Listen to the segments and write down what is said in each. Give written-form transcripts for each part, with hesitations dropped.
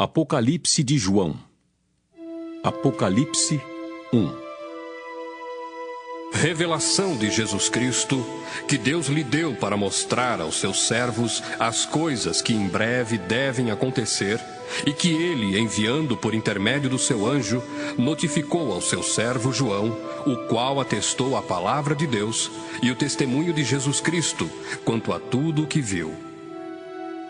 Apocalipse de João. Apocalipse 1. Revelação de Jesus Cristo, que Deus lhe deu para mostrar aos seus servos as coisas que em breve devem acontecer, e que ele, enviando por intermédio do seu anjo, notificou ao seu servo João, o qual atestou a palavra de Deus e o testemunho de Jesus Cristo quanto a tudo o que viu.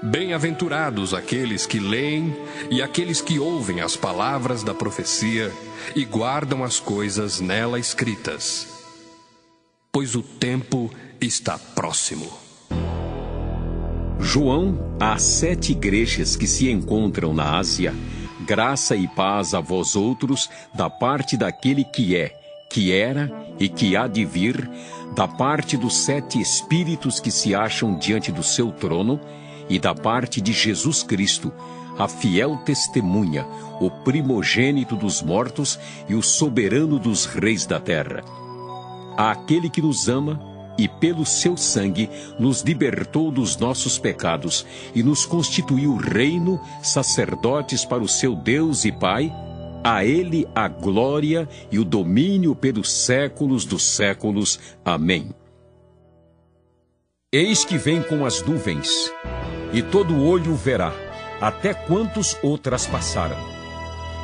Bem-aventurados aqueles que leem e aqueles que ouvem as palavras da profecia e guardam as coisas nela escritas, pois o tempo está próximo. João, às 7 igrejas que se encontram na Ásia, graça e paz a vós outros, da parte daquele que é, que era e que há de vir, da parte dos 7 espíritos que se acham diante do seu trono, e da parte de Jesus Cristo, a fiel testemunha, o primogênito dos mortos e o soberano dos reis da terra. Àquele que nos ama e pelo seu sangue nos libertou dos nossos pecados e nos constituiu reino, sacerdotes para o seu Deus e Pai, a ele a glória e o domínio pelos séculos dos séculos. Amém. Eis que vem com as nuvens, e todo olho o verá, até quantos o traspassaram.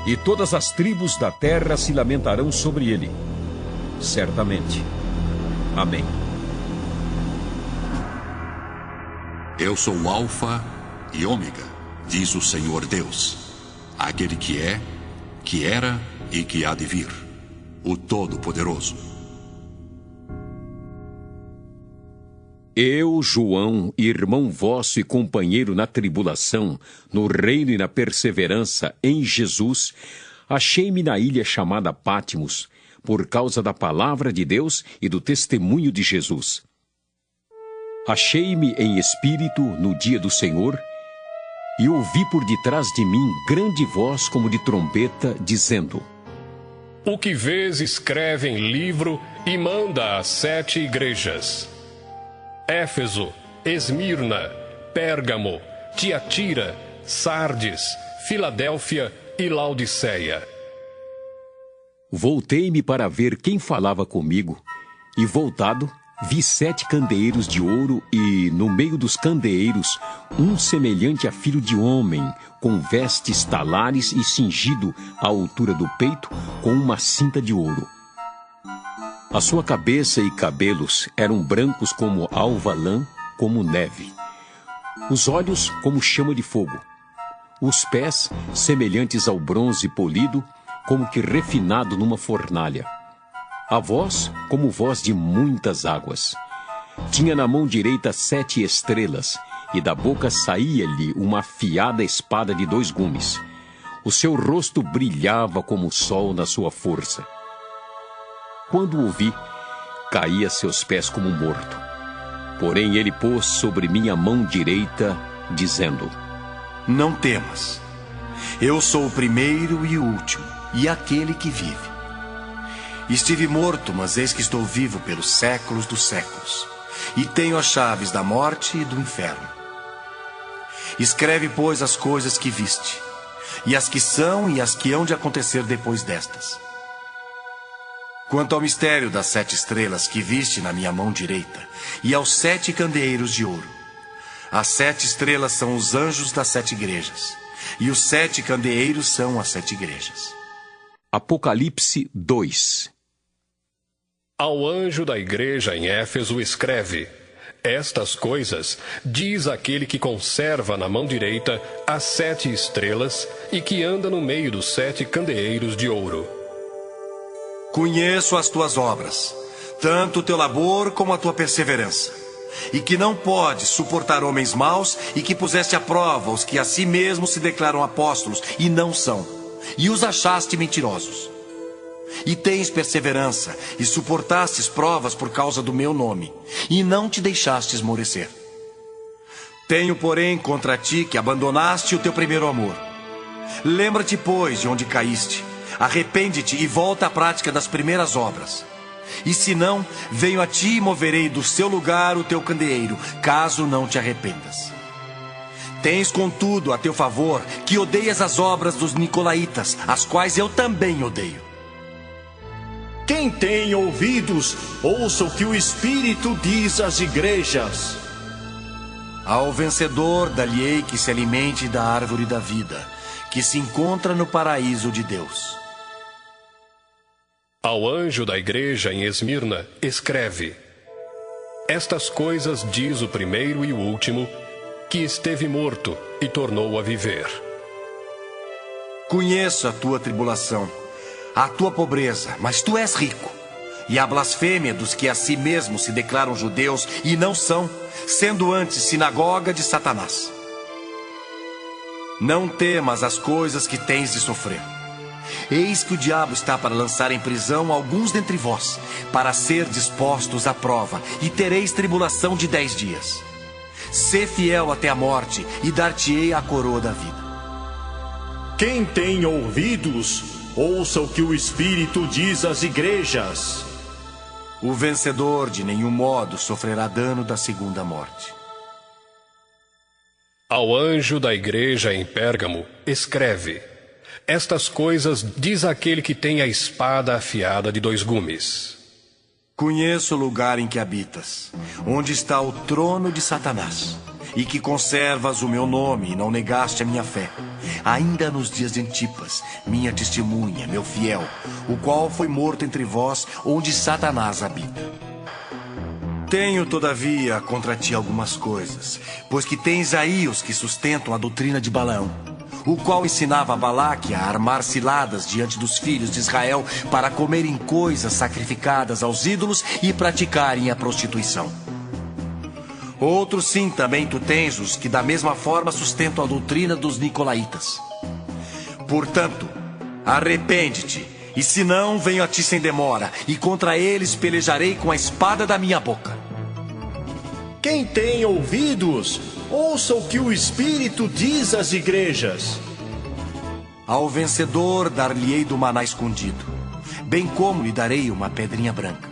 E todas as tribos da terra se lamentarão sobre ele. Certamente. Amém. Eu sou o Alfa e Ômega, diz o Senhor Deus, aquele que é, que era e que há de vir, o Todo-Poderoso. Eu, João, irmão vosso e companheiro na tribulação, no reino e na perseverança em Jesus, achei-me na ilha chamada Patmos, por causa da palavra de Deus e do testemunho de Jesus. Achei-me em espírito no dia do Senhor, e ouvi por detrás de mim grande voz como de trombeta, dizendo: O que vês, escreve em livro e manda às 7 igrejas: Éfeso, Esmirna, Pérgamo, Tiatira, Sardes, Filadélfia e Laodiceia. Voltei-me para ver quem falava comigo, e voltado, vi 7 candeeiros de ouro, e no meio dos candeeiros, um semelhante a filho de homem, com vestes talares e cingido à altura do peito, com uma cinta de ouro. A sua cabeça e cabelos eram brancos como alva lã, como neve. Os olhos como chama de fogo. Os pés semelhantes ao bronze polido, como que refinado numa fornalha. A voz como voz de muitas águas. Tinha na mão direita 7 estrelas, e da boca saía-lhe uma afiada espada de 2 gumes. O seu rosto brilhava como o sol na sua força. Quando o vi, caí a seus pés como morto. Porém ele pôs sobre minha mão direita, dizendo: Não temas. Eu sou o primeiro e o último, e aquele que vive. Estive morto, mas eis que estou vivo pelos séculos dos séculos, e tenho as chaves da morte e do inferno. Escreve, pois, as coisas que viste, e as que são e as que hão de acontecer depois destas. Quanto ao mistério das 7 estrelas que viste na minha mão direita, e aos 7 candeeiros de ouro, as 7 estrelas são os anjos das 7 igrejas, e os 7 candeeiros são as 7 igrejas. Apocalipse 2. Ao anjo da igreja em Éfeso escreve: Estas coisas diz aquele que conserva na mão direita as 7 estrelas e que anda no meio dos 7 candeeiros de ouro. Conheço as tuas obras, tanto o teu labor como a tua perseverança, e que não podes suportar homens maus, e que puseste à prova os que a si mesmos se declaram apóstolos e não são, e os achaste mentirosos. E tens perseverança, e suportastes provas por causa do meu nome, e não te deixaste esmorecer. Tenho, porém, contra ti que abandonaste o teu primeiro amor. Lembra-te, pois, de onde caíste. Arrepende-te e volta à prática das primeiras obras. E se não, venho a ti e moverei do seu lugar o teu candeeiro, caso não te arrependas. Tens, contudo, a teu favor, que odeias as obras dos nicolaítas, as quais eu também odeio. Quem tem ouvidos, ouça o que o Espírito diz às igrejas. Ao vencedor, dar-lhe-ei que se alimente da árvore da vida, que se encontra no paraíso de Deus. Ao anjo da igreja em Esmirna, escreve: Estas coisas diz o primeiro e o último, que esteve morto e tornou a viver. Conheço a tua tribulação, a tua pobreza, mas tu és rico. E a blasfêmia dos que a si mesmos se declaram judeus e não são, sendo antes sinagoga de Satanás. Não temas as coisas que tens de sofrer. Eis que o diabo está para lançar em prisão alguns dentre vós, para ser dispostos à prova, e tereis tribulação de 10 dias. Sê fiel até a morte, e dar-te-ei a coroa da vida. Quem tem ouvidos, ouça o que o Espírito diz às igrejas. O vencedor de nenhum modo sofrerá dano da segunda morte. Ao anjo da igreja em Pérgamo, escreve: Estas coisas diz aquele que tem a espada afiada de 2 gumes. Conheço o lugar em que habitas, onde está o trono de Satanás, e que conservas o meu nome e não negaste a minha fé, ainda nos dias de Antipas, minha testemunha, meu fiel, o qual foi morto entre vós, onde Satanás habita. Tenho, todavia, contra ti algumas coisas, pois que tens aí os que sustentam a doutrina de Balaão, o qual ensinava a Balaque a armar ciladas diante dos filhos de Israel para comerem coisas sacrificadas aos ídolos e praticarem a prostituição. Outros sim, também tu tens os que da mesma forma sustentam a doutrina dos nicolaítas. Portanto, arrepende-te, e se não, venho a ti sem demora, e contra eles pelejarei com a espada da minha boca. Quem tem ouvidos, ouça o que o Espírito diz às igrejas. Ao vencedor dar-lhe-ei do maná escondido, bem como lhe darei uma pedrinha branca,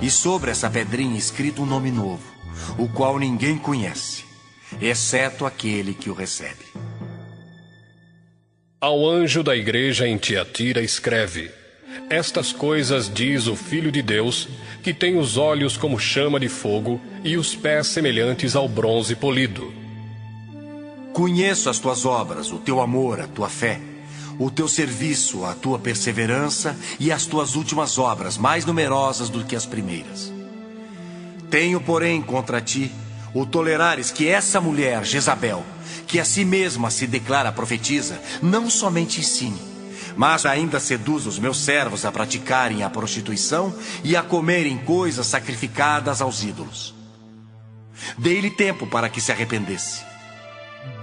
e sobre essa pedrinha escrito um nome novo, o qual ninguém conhece, exceto aquele que o recebe. Ao anjo da igreja em Tiatira escreve: Estas coisas diz o Filho de Deus, que tem os olhos como chama de fogo e os pés semelhantes ao bronze polido. Conheço as tuas obras, o teu amor, a tua fé, o teu serviço, a tua perseverança e as tuas últimas obras, mais numerosas do que as primeiras. Tenho, porém, contra ti o tolerares que essa mulher, Jezabel, que a si mesma se declara profetisa, não somente ensine, mas ainda seduz os meus servos a praticarem a prostituição e a comerem coisas sacrificadas aos ídolos. Dei-lhe tempo para que se arrependesse.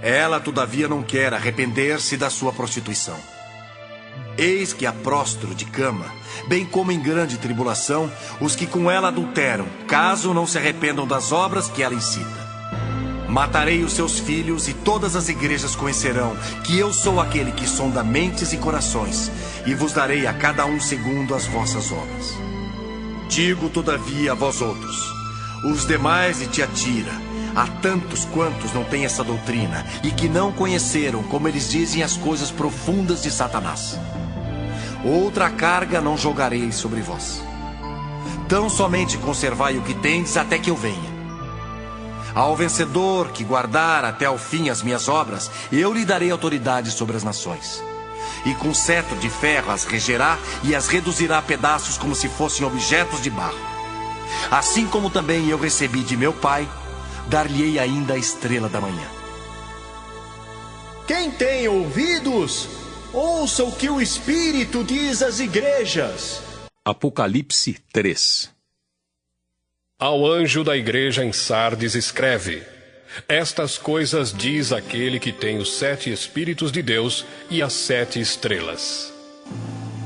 Ela, todavia, não quer arrepender-se da sua prostituição. Eis que a prostro de cama, bem como em grande tribulação, os que com ela adulteram, caso não se arrependam das obras que ela incita. Matarei os seus filhos, e todas as igrejas conhecerão que eu sou aquele que sonda mentes e corações, e vos darei a cada um segundo as vossas obras. Digo, todavia, a vós outros, os demais de Tiatira, há tantos quantos não têm essa doutrina, e que não conheceram, como eles dizem, as coisas profundas de Satanás. Outra carga não jogarei sobre vós. Tão somente conservai o que tendes até que eu venha. Ao vencedor que guardar até ao fim as minhas obras, eu lhe darei autoridade sobre as nações. E com cetro de ferro as regerá e as reduzirá a pedaços como se fossem objetos de barro. Assim como também eu recebi de meu Pai, dar-lhe-ei ainda a estrela da manhã. Quem tem ouvidos, ouça o que o Espírito diz às igrejas. Apocalipse 3. Ao anjo da igreja em Sardes escreve: Estas coisas diz aquele que tem os 7 Espíritos de Deus e as 7 estrelas.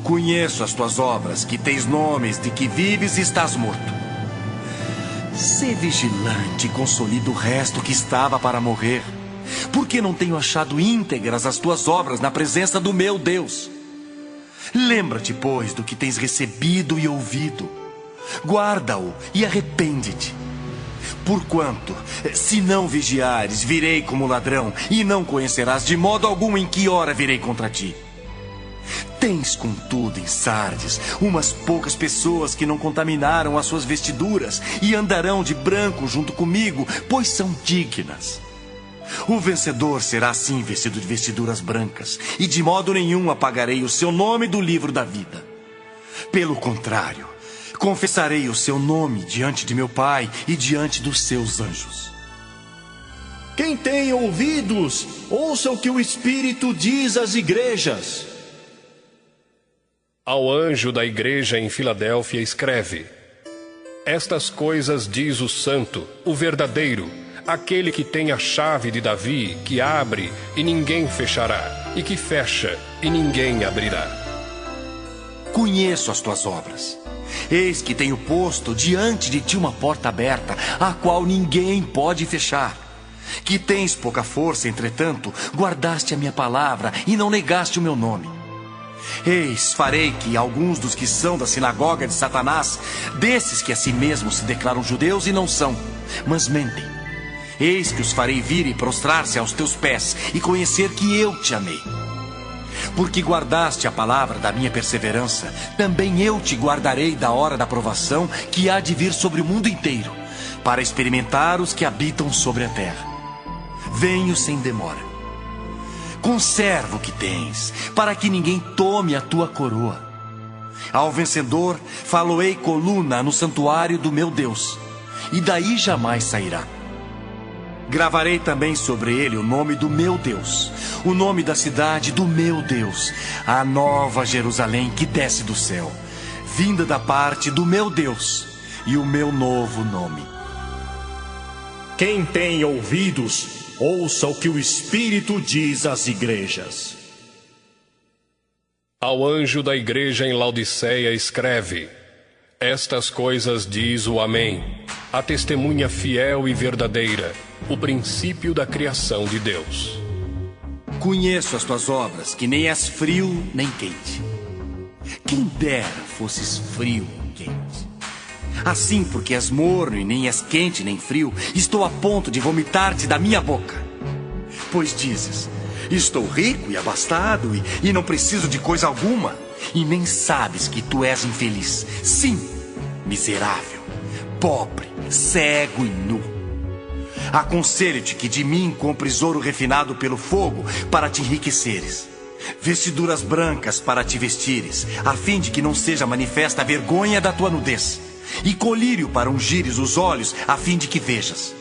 Conheço as tuas obras, que tens nomes de que vives e estás morto. Sê vigilante e consolida o resto que estava para morrer, porque não tenho achado íntegras as tuas obras na presença do meu Deus. Lembra-te, pois, do que tens recebido e ouvido. Guarda-o e arrepende-te. Porquanto, se não vigiares, virei como ladrão, e não conhecerás de modo algum em que hora virei contra ti. Tens, contudo, em Sardes, umas poucas pessoas que não contaminaram as suas vestiduras, e andarão de branco junto comigo, pois são dignas. O vencedor será assim vestido de vestiduras brancas, e de modo nenhum apagarei o seu nome do livro da vida. Pelo contrário, confessarei o seu nome diante de meu Pai e diante dos seus anjos. Quem tem ouvidos, ouça o que o Espírito diz às igrejas. Ao anjo da igreja em Filadélfia escreve: Estas coisas diz o Santo, o verdadeiro, aquele que tem a chave de Davi, que abre e ninguém fechará, e que fecha e ninguém abrirá. Conheço as tuas obras. Eis que tenho posto diante de ti uma porta aberta, a qual ninguém pode fechar. Que tens pouca força, entretanto, guardaste a minha palavra e não negaste o meu nome. Eis, farei que alguns dos que são da sinagoga de Satanás, desses que a si mesmos se declaram judeus e não são, mas mentem, eis que os farei vir e prostrar-se aos teus pés e conhecer que eu te amei. Porque guardaste a palavra da minha perseverança, também eu te guardarei da hora da provação que há de vir sobre o mundo inteiro, para experimentar os que habitam sobre a terra. Venho sem demora. Conserva o que tens, para que ninguém tome a tua coroa. Ao vencedor, faloei coluna no santuário do meu Deus, e daí jamais sairá. Gravarei também sobre ele o nome do meu Deus, o nome da cidade do meu Deus, a nova Jerusalém que desce do céu, vinda da parte do meu Deus, e o meu novo nome. Quem tem ouvidos, ouça o que o Espírito diz às igrejas. Ao anjo da igreja em Laodiceia escreve: Estas coisas diz o Amém, a testemunha fiel e verdadeira, o princípio da criação de Deus. Conheço as tuas obras, que nem és frio nem quente. Quem dera fosses frio ou quente. Assim, porque és morno e nem és quente nem frio, estou a ponto de vomitar-te da minha boca. Pois dizes: estou rico e abastado e não preciso de coisa alguma, e nem sabes que tu és infeliz. Sim, miserável, pobre, cego e nu. Aconselho-te que de mim compres ouro refinado pelo fogo para te enriqueceres, vestiduras brancas para te vestires, a fim de que não seja manifesta a vergonha da tua nudez, e colírio para ungires os olhos, a fim de que vejas.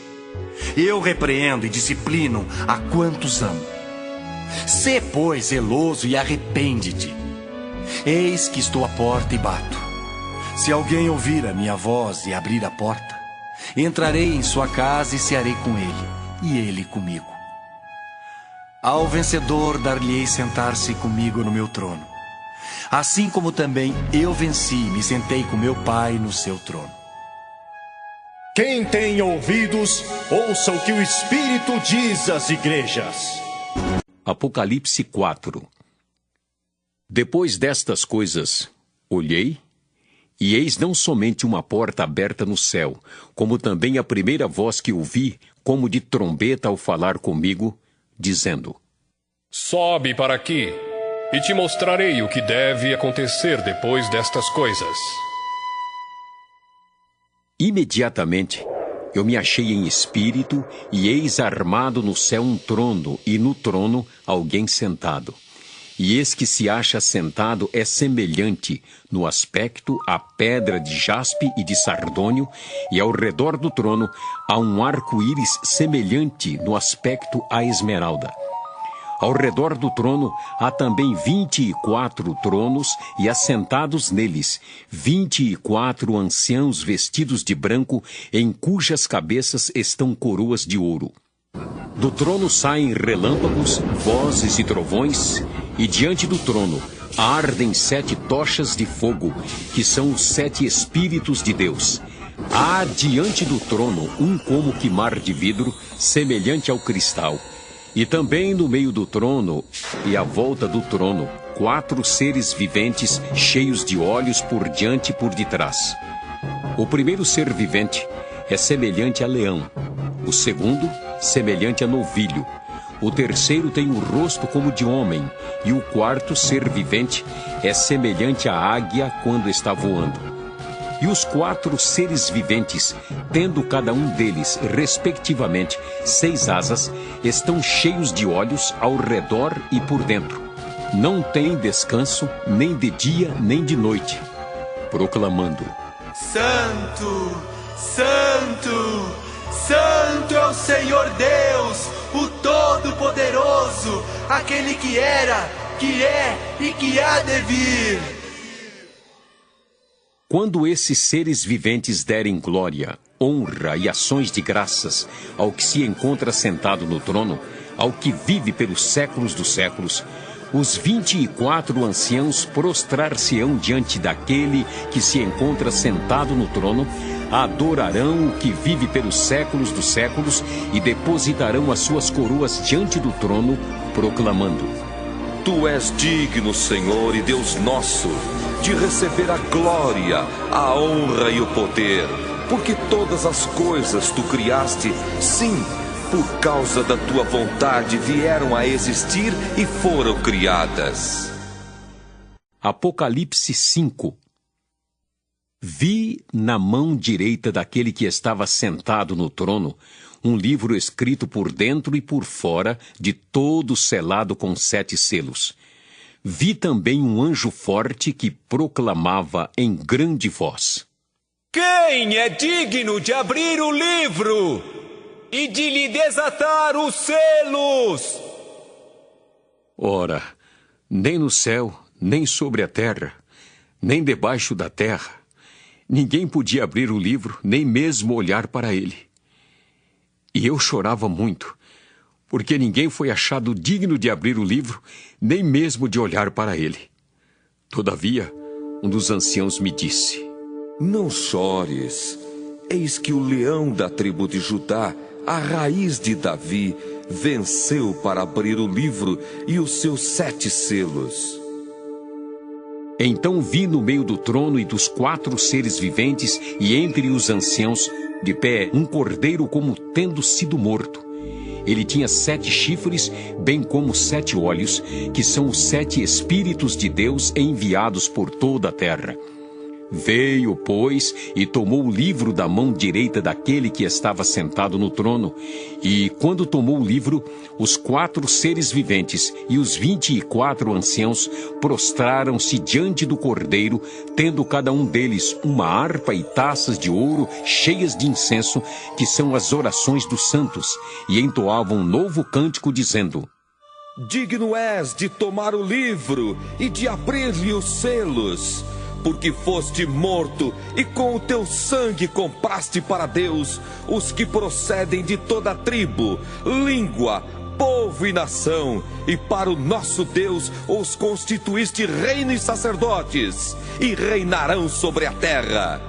Eu repreendo e disciplino a quantos amo. Sê, pois, zeloso e arrepende-te. Eis que estou à porta e bato. Se alguém ouvir a minha voz e abrir a porta, entrarei em sua casa e cearei com ele, e ele comigo. Ao vencedor dar-lhe-ei sentar-se comigo no meu trono, assim como também eu venci e me sentei com meu Pai no seu trono. Quem tem ouvidos, ouça o que o Espírito diz às igrejas. Apocalipse 4. Depois destas coisas, olhei, e eis não somente uma porta aberta no céu, como também a primeira voz que ouvi, como de trombeta ao falar comigo, dizendo: Sobe para aqui, e te mostrarei o que deve acontecer depois destas coisas. Imediatamente, eu me achei em espírito, e eis armado no céu um trono, e no trono alguém sentado. E esse que se acha sentado é semelhante, no aspecto, à pedra de jaspe e de sardônio, e ao redor do trono há um arco-íris semelhante, no aspecto, à esmeralda. Ao redor do trono há também 24 tronos, e assentados neles 24 anciãos vestidos de branco, em cujas cabeças estão coroas de ouro. Do trono saem relâmpagos, vozes e trovões, e diante do trono ardem 7 tochas de fogo, que são os 7 Espíritos de Deus. Há diante do trono um como que mar de vidro, semelhante ao cristal. E também no meio do trono e à volta do trono, 4 seres viventes cheios de olhos por diante e por detrás. O primeiro ser vivente é semelhante a leão. O segundo, semelhante a novilho. O terceiro tem o rosto como de homem. E o quarto, ser vivente, é semelhante à águia quando está voando. E os 4 seres viventes, tendo cada um deles, respectivamente, 6 asas, estão cheios de olhos ao redor e por dentro. Não têm descanso, nem de dia, nem de noite, proclamando: Santo, Santo, Santo é o Senhor Deus, o Todo-Poderoso, aquele que era, que é e que há de vir. Quando esses seres viventes derem glória, honra e ações de graças ao que se encontra sentado no trono, ao que vive pelos séculos dos séculos, os 24 anciãos prostrar-se-ão diante daquele que se encontra sentado no trono, adorarão o que vive pelos séculos dos séculos e depositarão as suas coroas diante do trono, proclamando: Tu és digno, Senhor e Deus nosso, de receber a glória, a honra e o poder, porque todas as coisas tu criaste, sim, por causa da tua vontade vieram a existir e foram criadas. Apocalipse 5. Vi na mão direita daquele que estava sentado no trono um livro escrito por dentro e por fora, de todo selado com 7 selos. Vi também um anjo forte que proclamava em grande voz: Quem é digno de abrir o livro e de lhe desatar os selos? Ora, nem no céu, nem sobre a terra, nem debaixo da terra, ninguém podia abrir o livro, nem mesmo olhar para ele. E eu chorava muito, porque ninguém foi achado digno de abrir o livro, nem mesmo de olhar para ele. Todavia, um dos anciãos me disse: Não chores, eis que o leão da tribo de Judá, a raiz de Davi, venceu para abrir o livro e os seus 7 selos. Então vi no meio do trono e dos 4 seres viventes e entre os anciãos, de pé, um cordeiro como tendo sido morto. Ele tinha 7 chifres, bem como 7 olhos, que são os 7 Espíritos de Deus enviados por toda a terra. Veio, pois, e tomou o livro da mão direita daquele que estava sentado no trono. E, quando tomou o livro, os 4 seres viventes e os 24 anciãos prostraram-se diante do cordeiro, tendo cada um deles uma harpa e taças de ouro cheias de incenso, que são as orações dos santos, e entoavam um novo cântico, dizendo: Digno és de tomar o livro e de abrir-lhe os selos, porque foste morto e com o teu sangue compraste para Deus os que procedem de toda a tribo, língua, povo e nação, e para o nosso Deus os constituíste reino e sacerdotes, e reinarão sobre a terra.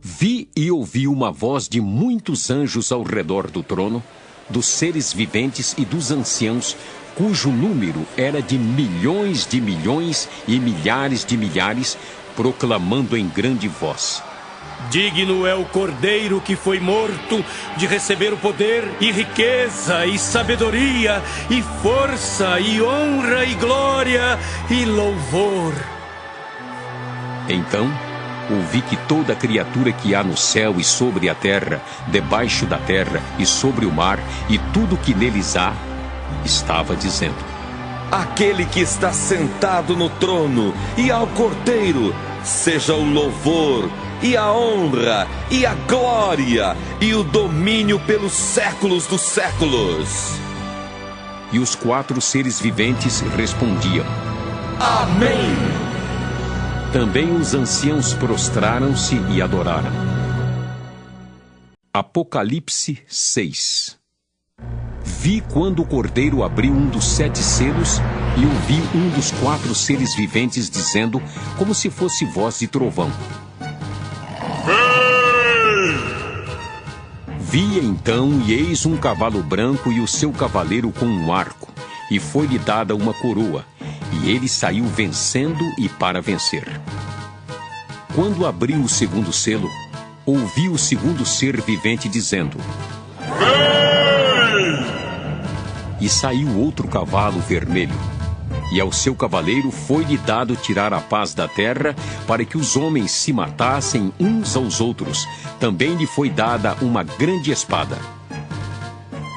Vi e ouvi uma voz de muitos anjos ao redor do trono, dos seres viventes e dos anciãos, cujo número era de milhões e milhares de milhares, proclamando em grande voz: Digno é o Cordeiro que foi morto de receber o poder e riqueza e sabedoria e força e honra e glória e louvor. Então ouvi que toda criatura que há no céu e sobre a terra, debaixo da terra e sobre o mar, e tudo que neles há, estava dizendo: Aquele que está sentado no trono e ao Cordeiro, seja o louvor e a honra e a glória e o domínio pelos séculos dos séculos. E os 4 seres viventes respondiam: Amém! Também os anciãos prostraram-se e adoraram. Apocalipse 6. Vi quando o Cordeiro abriu um dos 7 selos e ouvi um dos 4 seres viventes dizendo, como se fosse voz de trovão: Vi então, e eis um cavalo branco e o seu cavaleiro com um arco, e foi-lhe dada uma coroa, e ele saiu vencendo e para vencer. Quando abriu o segundo selo, ouvi o segundo ser vivente dizendo: E saiu outro cavalo vermelho, e ao seu cavaleiro foi-lhe dado tirar a paz da terra, para que os homens se matassem uns aos outros. Também lhe foi dada uma grande espada.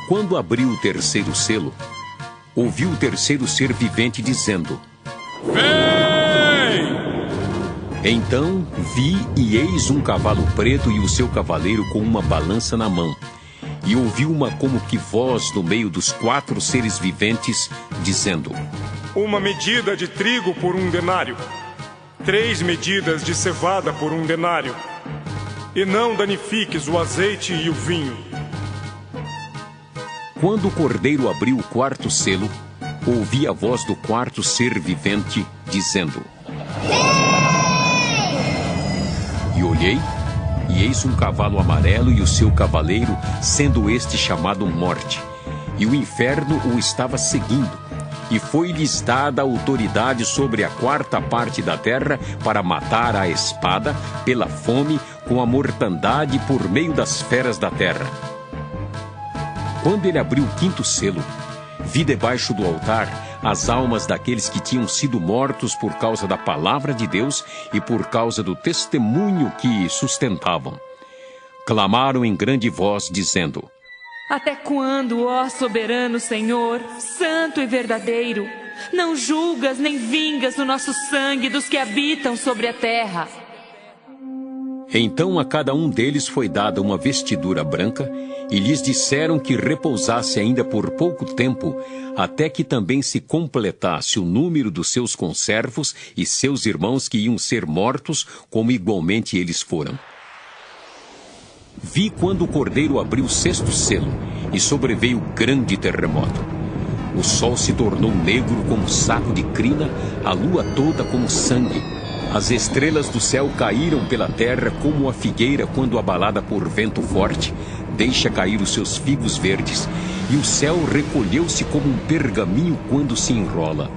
Quando abriu o terceiro selo, ouviu o terceiro ser vivente dizendo: Vem! Então vi, e eis um cavalo preto e o seu cavaleiro com uma balança na mão. E ouvi uma como que voz no meio dos 4 seres viventes, dizendo: Uma medida de trigo por 1 denário, 3 medidas de cevada por 1 denário, e não danifiques o azeite e o vinho. Quando o cordeiro abriu o 4º selo, ouvi a voz do 4º ser vivente, dizendo: E olhei, e eis um cavalo amarelo e o seu cavaleiro, sendo este chamado Morte. E o inferno o estava seguindo. E foi-lhes dada autoridade sobre a 4ª parte da terra para matar à espada, pela fome, com a mortandade por meio das feras da terra. Quando ele abriu o 5º selo, vi debaixo do altar as almas daqueles que tinham sido mortos por causa da palavra de Deus e por causa do testemunho que sustentavam. Clamaram em grande voz, dizendo: Até quando, ó soberano Senhor, santo e verdadeiro, não julgas nem vingas o nosso sangue dos que habitam sobre a terra? Então a cada um deles foi dada uma vestidura branca, e lhes disseram que repousasse ainda por pouco tempo, até que também se completasse o número dos seus conservos e seus irmãos que iam ser mortos, como igualmente eles foram. Vi quando o cordeiro abriu o 6º selo, e sobreveio grande terremoto. O sol se tornou negro como saco de crina, a lua toda como sangue. As estrelas do céu caíram pela terra como a figueira quando abalada por vento forte deixa cair os seus figos verdes, e o céu recolheu-se como um pergaminho quando se enrola.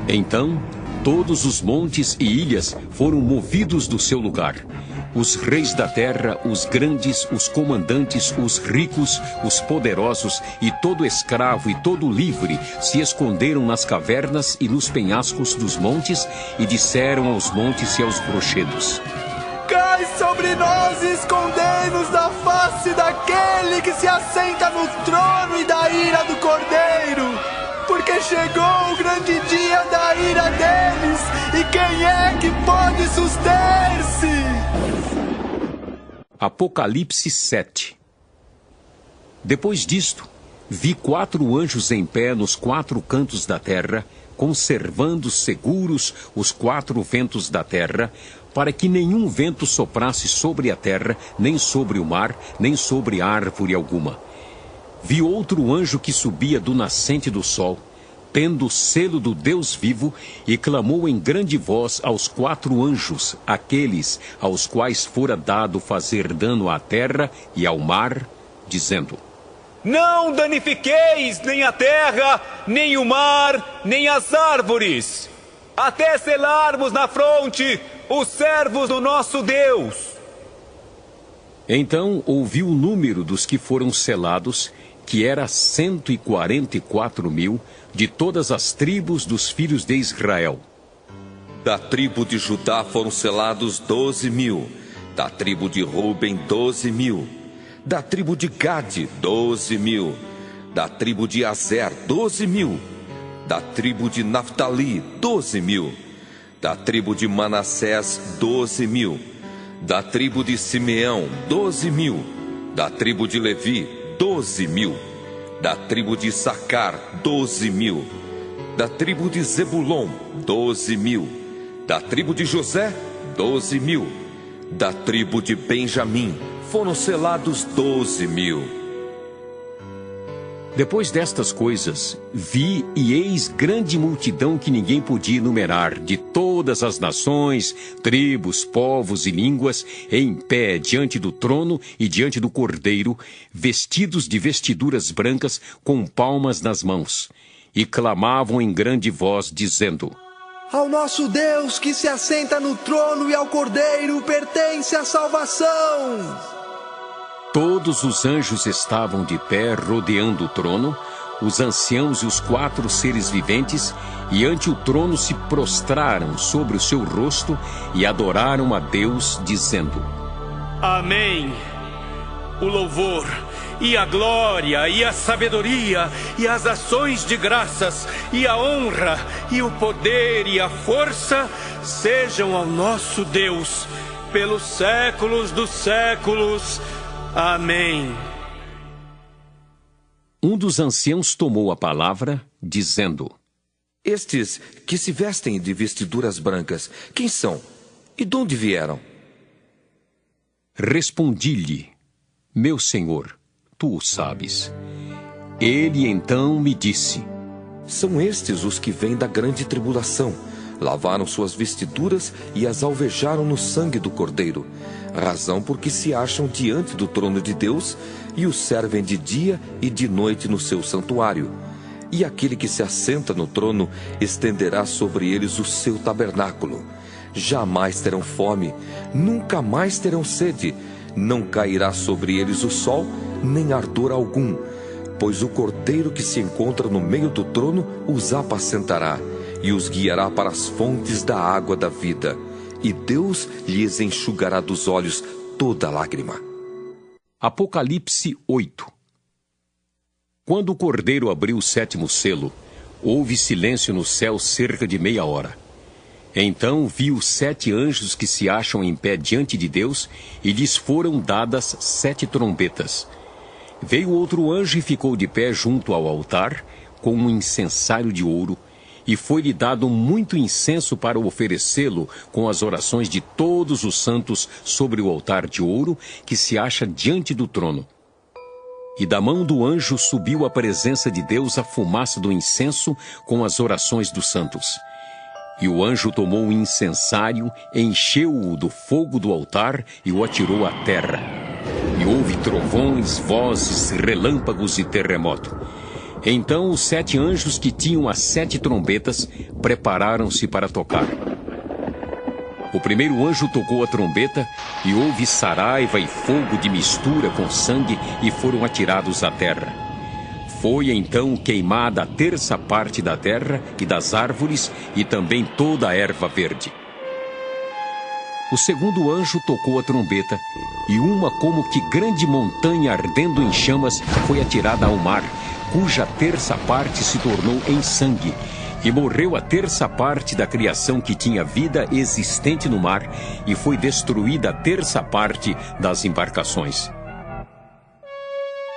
Então, todos os montes e ilhas foram movidos do seu lugar. Os reis da terra, os grandes, os comandantes, os ricos, os poderosos e todo escravo e todo livre se esconderam nas cavernas e nos penhascos dos montes e disseram aos montes e aos rochedos: Cai sobre nós e escondei-nos da face daquele que se assenta no trono e da ira do Cordeiro, porque chegou o grande dia da ira deles, e quem é que pode suster-se? Apocalipse 7. Depois disto, vi 4 anjos em pé nos 4 cantos da terra, conservando seguros os 4 ventos da terra, para que nenhum vento soprasse sobre a terra, nem sobre o mar, nem sobre árvore alguma. Vi outro anjo que subia do nascente do sol, tendo o selo do Deus vivo, e clamou em grande voz aos 4 anjos, aqueles aos quais fora dado fazer dano à terra e ao mar, dizendo: Não danifiqueis nem a terra, nem o mar, nem as árvores, até selarmos na fronte os servos do nosso Deus. Então ouvi o número dos que foram selados, que era 144.000, de todas as tribos dos filhos de Israel. Da tribo de Judá foram selados 12.000, da tribo de Ruben 12.000, da tribo de Gade 12.000, da tribo de Azer 12.000, da tribo de Naftali 12.000, da tribo de Manassés 12.000, da tribo de Simeão 12.000, da tribo de Levi 12.000, da tribo de Issacar 12.000, da tribo de Zebulon 12.000, da tribo de José 12.000, da tribo de Benjamim foram selados 12.000. Depois destas coisas, vi e eis grande multidão que ninguém podia enumerar, de todas as nações, tribos, povos e línguas, em pé diante do trono e diante do Cordeiro, vestidos de vestiduras brancas, com palmas nas mãos, e clamavam em grande voz, dizendo: Ao nosso Deus que se assenta no trono e ao Cordeiro pertence a salvação. Todos os anjos estavam de pé rodeando o trono, os anciãos e os 4 seres viventes, e ante o trono se prostraram sobre o seu rosto e adoraram a Deus, dizendo: Amém. O louvor, e a glória, e a sabedoria, e as ações de graças, e a honra, e o poder, e a força, sejam ao nosso Deus, pelos séculos dos séculos. Amém. Um dos anciãos tomou a palavra, dizendo: Estes que se vestem de vestiduras brancas, quem são? E de onde vieram? Respondi-lhe: Meu senhor, tu o sabes. Ele então me disse: São estes os que vêm da grande tribulação. Lavaram suas vestiduras e as alvejaram no sangue do Cordeiro, razão porque se acham diante do trono de Deus e o servem de dia e de noite no seu santuário. E aquele que se assenta no trono estenderá sobre eles o seu tabernáculo. Jamais terão fome, nunca mais terão sede, não cairá sobre eles o sol, nem ardor algum, pois o Cordeiro que se encontra no meio do trono os apacentará e os guiará para as fontes da água da vida, e Deus lhes enxugará dos olhos toda lágrima. Apocalipse 8. Quando o Cordeiro abriu o 7º selo, houve silêncio no céu cerca de meia hora. Então vi os 7 anjos que se acham em pé diante de Deus, e lhes foram dadas 7 trombetas. Veio outro anjo e ficou de pé junto ao altar, com um incensário de ouro, e foi-lhe dado muito incenso para oferecê-lo com as orações de todos os santos sobre o altar de ouro que se acha diante do trono. E da mão do anjo subiu à presença de Deus a fumaça do incenso com as orações dos santos. E o anjo tomou o incensário, encheu-o do fogo do altar e o atirou à terra. E houve trovões, vozes, relâmpagos e terremoto. Então os 7 anjos que tinham as 7 trombetas prepararam-se para tocar. O primeiro anjo tocou a trombeta, e houve saraiva e fogo de mistura com sangue, e foram atirados à terra. Foi então queimada a 1/3 parte da terra e das árvores, e também toda a erva verde. O segundo anjo tocou a trombeta, e uma como que grande montanha ardendo em chamas foi atirada ao mar, cuja 1/3 parte se tornou em sangue, e morreu a 1/3 parte da criação que tinha vida existente no mar, e foi destruída a 1/3 parte das embarcações.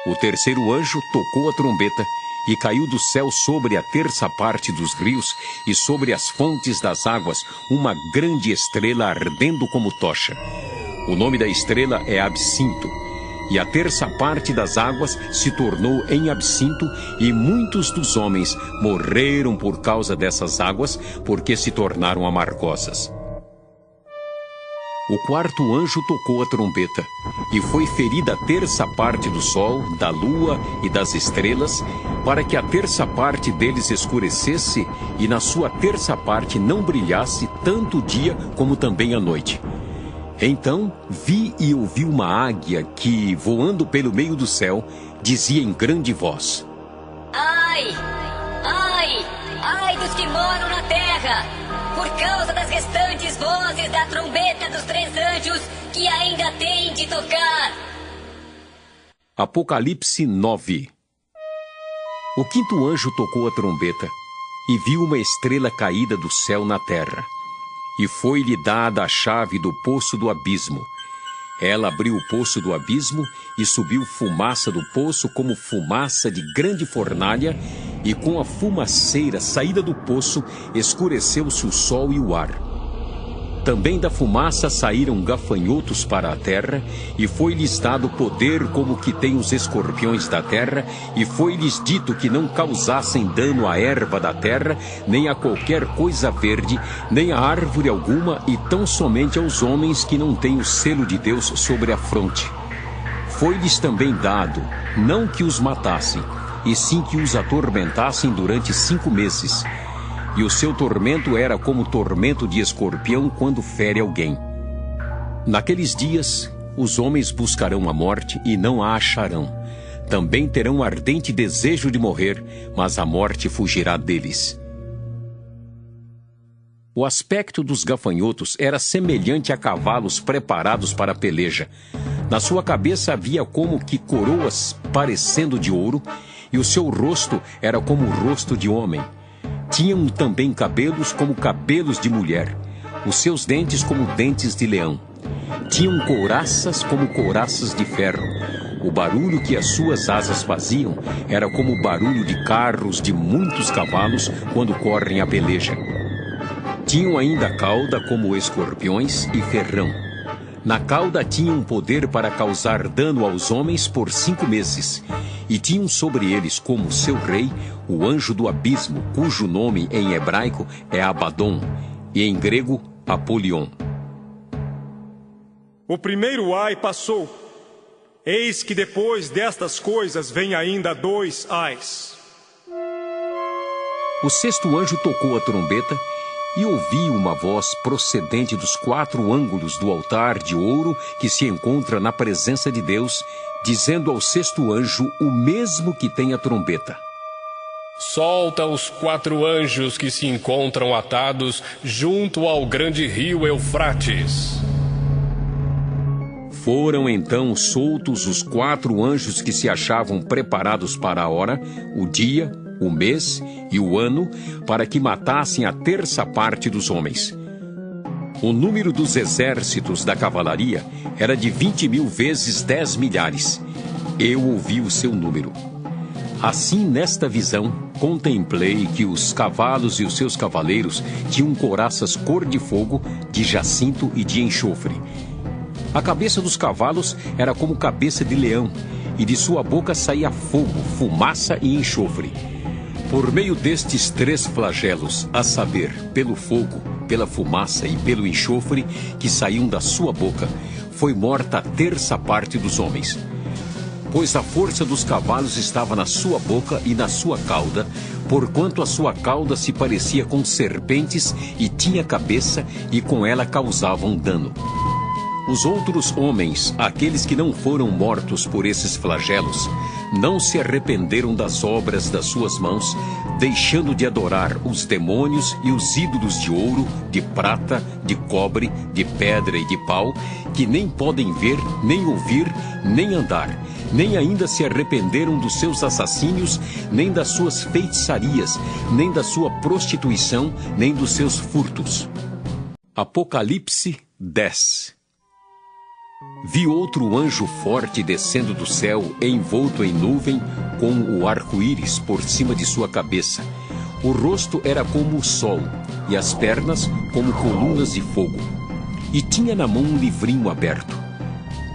O terceiro anjo tocou a trombeta, e caiu do céu sobre a 1/3 parte dos rios e sobre as fontes das águas uma grande estrela ardendo como tocha. O nome da estrela é Absinto. E a 1/3 parte das águas se tornou em absinto, e muitos dos homens morreram por causa dessas águas, porque se tornaram amargosas. O quarto anjo tocou a trombeta, e foi ferida a 1/3 parte do sol, da lua e das estrelas, para que a 1/3 parte deles escurecesse, e na sua 1/3 parte não brilhasse tanto o dia como também a noite. Então vi e ouvi uma águia que, voando pelo meio do céu, dizia em grande voz: Ai, ai, ai dos que moram na terra, por causa das restantes vozes da trombeta dos 3 anjos que ainda têm de tocar. Apocalipse 9. O quinto anjo tocou a trombeta, e viu uma estrela caída do céu na terra. E foi-lhe dada a chave do poço do abismo. Ela abriu o poço do abismo, e subiu fumaça do poço como fumaça de grande fornalha, e com a fumaceira saída do poço escureceu-se o sol e o ar. Também da fumaça saíram gafanhotos para a terra, e foi-lhes dado poder como que tem os escorpiões da terra, e foi-lhes dito que não causassem dano à erva da terra, nem a qualquer coisa verde, nem a árvore alguma, e tão somente aos homens que não têm o selo de Deus sobre a fronte. Foi-lhes também dado, não que os matassem, e sim que os atormentassem durante 5 meses. e o seu tormento era como tormento de escorpião quando fere alguém. Naqueles dias, os homens buscarão a morte e não a acharão. Também terão ardente desejo de morrer, mas a morte fugirá deles. O aspecto dos gafanhotos era semelhante a cavalos preparados para a peleja. Na sua cabeça havia como que coroas parecendo de ouro, e o seu rosto era como o rosto de homem. Tinham também cabelos como cabelos de mulher, os seus dentes como dentes de leão. Tinham couraças como couraças de ferro. O barulho que as suas asas faziam era como o barulho de carros de muitos cavalos quando correm a peleja. Tinham ainda cauda como escorpiões e ferrão. Na cauda tinham poder para causar dano aos homens por 5 meses. E tinham sobre eles como seu rei o anjo do abismo, cujo nome em hebraico é Abaddon e em grego Apolion. O primeiro ai passou. Eis que depois destas coisas vem ainda 2 ais. O 6º anjo tocou a trombeta e ouvi uma voz procedente dos 4 ângulos do altar de ouro que se encontra na presença de Deus, dizendo ao 6º anjo o mesmo que tem a trombeta: solta os 4 anjos que se encontram atados junto ao grande rio Eufrates. Foram então soltos os 4 anjos que se achavam preparados para a hora, o dia, o mês e o ano, para que matassem a 1/3 parte dos homens. O número dos exércitos da cavalaria era de 20.000 vezes 10 milhares. Eu ouvi o seu número. Assim, nesta visão, contemplei que os cavalos e os seus cavaleiros tinham couraças cor de fogo, de jacinto e de enxofre. A cabeça dos cavalos era como cabeça de leão, e de sua boca saía fogo, fumaça e enxofre. Por meio destes 3 flagelos, a saber, pelo fogo, pela fumaça e pelo enxofre que saíam da sua boca, foi morta a 1/3 parte dos homens. Pois a força dos cavalos estava na sua boca e na sua cauda, porquanto a sua cauda se parecia com serpentes e tinha cabeça, e com ela causavam dano. Os outros homens, aqueles que não foram mortos por esses flagelos, não se arrependeram das obras das suas mãos, deixando de adorar os demônios e os ídolos de ouro, de prata, de cobre, de pedra e de pau, que nem podem ver, nem ouvir, nem andar, nem ainda se arrependeram dos seus assassínios, nem das suas feitiçarias, nem da sua prostituição, nem dos seus furtos. Apocalipse 10. Vi outro anjo forte descendo do céu, envolto em nuvem, com o arco-íris por cima de sua cabeça. O rosto era como o sol, e as pernas como colunas de fogo. E tinha na mão um livrinho aberto.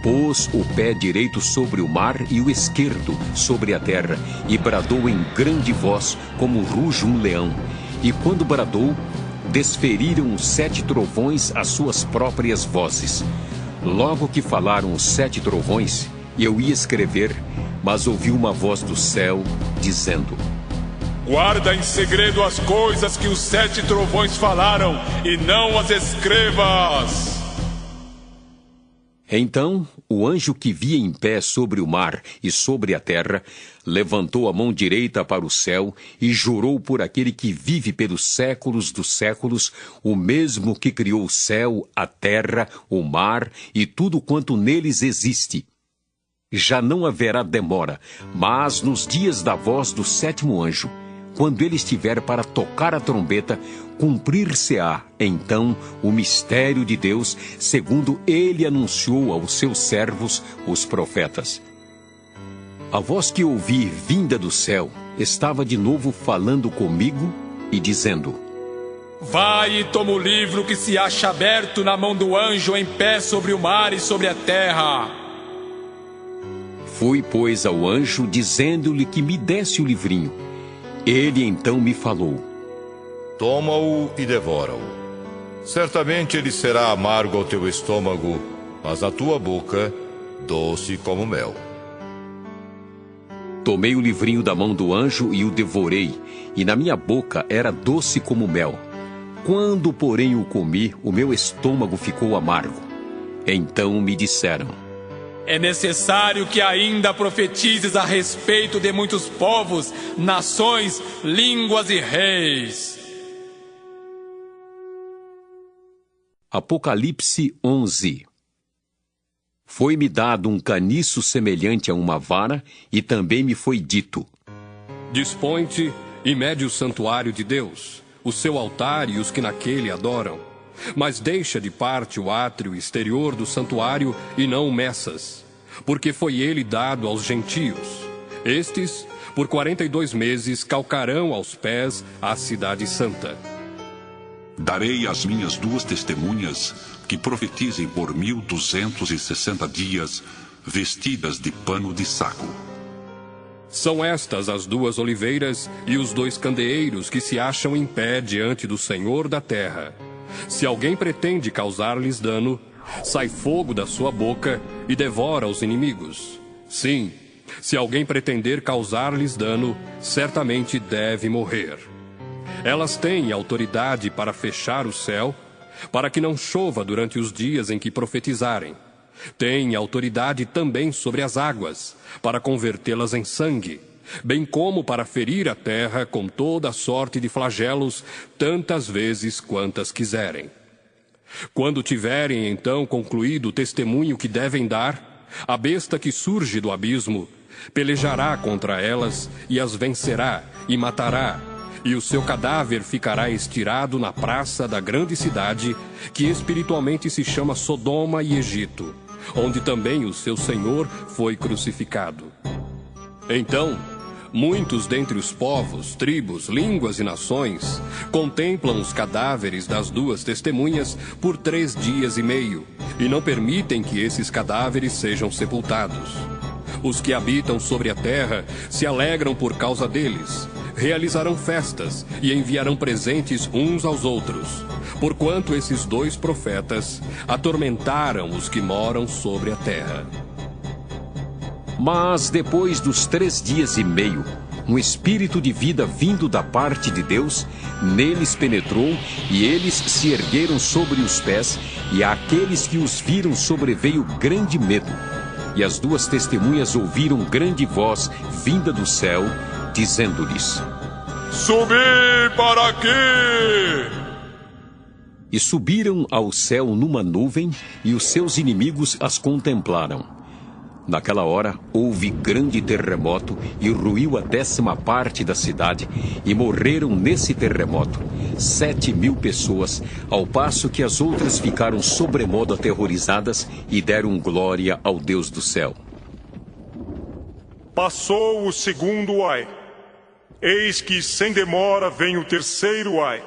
Pôs o pé direito sobre o mar e o esquerdo sobre a terra, e bradou em grande voz, como ruge um leão. E quando bradou, desferiram os 7 trovões as suas próprias vozes. Logo que falaram os 7 trovões, eu ia escrever, mas ouvi uma voz do céu, dizendo: guarda em segredo as coisas que os 7 trovões falaram, e não as escrevas. Então, o anjo que via em pé sobre o mar e sobre a terra, levantou a mão direita para o céu e jurou por aquele que vive pelos séculos dos séculos, o mesmo que criou o céu, a terra, o mar e tudo quanto neles existe. Já não haverá demora, mas nos dias da voz do 7º anjo, quando ele estiver para tocar a trombeta, cumprir-se-á, então, o mistério de Deus, segundo ele anunciou aos seus servos, os profetas. A voz que ouvi vinda do céu estava de novo falando comigo e dizendo: vai e toma o livro que se acha aberto na mão do anjo em pé sobre o mar e sobre a terra. Fui, pois, ao anjo, dizendo-lhe que me desse o livrinho. Ele então me falou: toma-o e devora-o. Certamente ele será amargo ao teu estômago, mas à tua boca, doce como mel. Tomei o livrinho da mão do anjo e o devorei, e na minha boca era doce como mel. Quando, porém, o comi, o meu estômago ficou amargo. Então me disseram: é necessário que ainda profetizes a respeito de muitos povos, nações, línguas e reis. Apocalipse 11. Foi-me dado um caniço semelhante a uma vara, e também me foi dito: dispõe-te e mede o santuário de Deus, o seu altar e os que naquele adoram. Mas deixa de parte o átrio exterior do santuário e não o meças, porque foi ele dado aos gentios. Estes, por 42 meses, calcarão aos pés a cidade santa. Darei às minhas 2 testemunhas que profetizem por 1260 dias, vestidas de pano de saco. São estas as 2 oliveiras e os 2 candeeiros que se acham em pé diante do Senhor da terra. Se alguém pretende causar-lhes dano, sai fogo da sua boca e devora os inimigos. Sim, se alguém pretender causar-lhes dano, certamente deve morrer. Elas têm autoridade para fechar o céu, para que não chova durante os dias em que profetizarem. Têm autoridade também sobre as águas, para convertê-las em sangue, bem como para ferir a terra com toda a sorte de flagelos, tantas vezes quantas quiserem. Quando tiverem então concluído o testemunho que devem dar, a besta que surge do abismo pelejará contra elas e as vencerá e matará, e o seu cadáver ficará estirado na praça da grande cidade, que espiritualmente se chama Sodoma e Egito, onde também o seu Senhor foi crucificado. Então, muitos dentre os povos, tribos, línguas e nações contemplam os cadáveres das 2 testemunhas por 3 dias e meio, e não permitem que esses cadáveres sejam sepultados. Os que habitam sobre a terra se alegram por causa deles, realizarão festas e enviarão presentes uns aos outros, porquanto esses 2 profetas atormentaram os que moram sobre a terra. Mas depois dos 3 dias e meio, um espírito de vida vindo da parte de Deus neles penetrou, e eles se ergueram sobre os pés, e àqueles que os viram sobreveio grande medo. E as 2 testemunhas ouviram grande voz vinda do céu, dizendo-lhes: subi para aqui! E subiram ao céu numa nuvem, e os seus inimigos as contemplaram. Naquela hora houve grande terremoto, e ruiu a 10ª parte da cidade, e morreram nesse terremoto 7.000 pessoas, ao passo que as outras ficaram sobremodo aterrorizadas e deram glória ao Deus do céu. Passou o 2º ai. Eis que sem demora vem o 3º ai.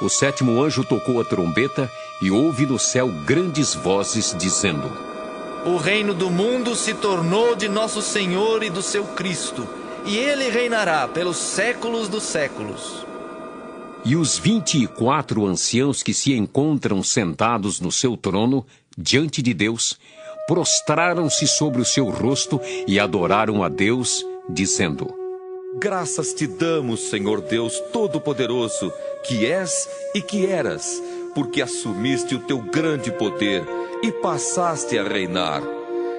O 7º anjo tocou a trombeta, e houve no céu grandes vozes dizendo: o reino do mundo se tornou de nosso Senhor e do seu Cristo, e ele reinará pelos séculos dos séculos. E os 24 anciãos que se encontram sentados no seu trono, diante de Deus, prostraram-se sobre o seu rosto e adoraram a Deus, dizendo: graças te damos, Senhor Deus Todo-Poderoso, que és e que eras, porque assumiste o teu grande poder e passaste a reinar.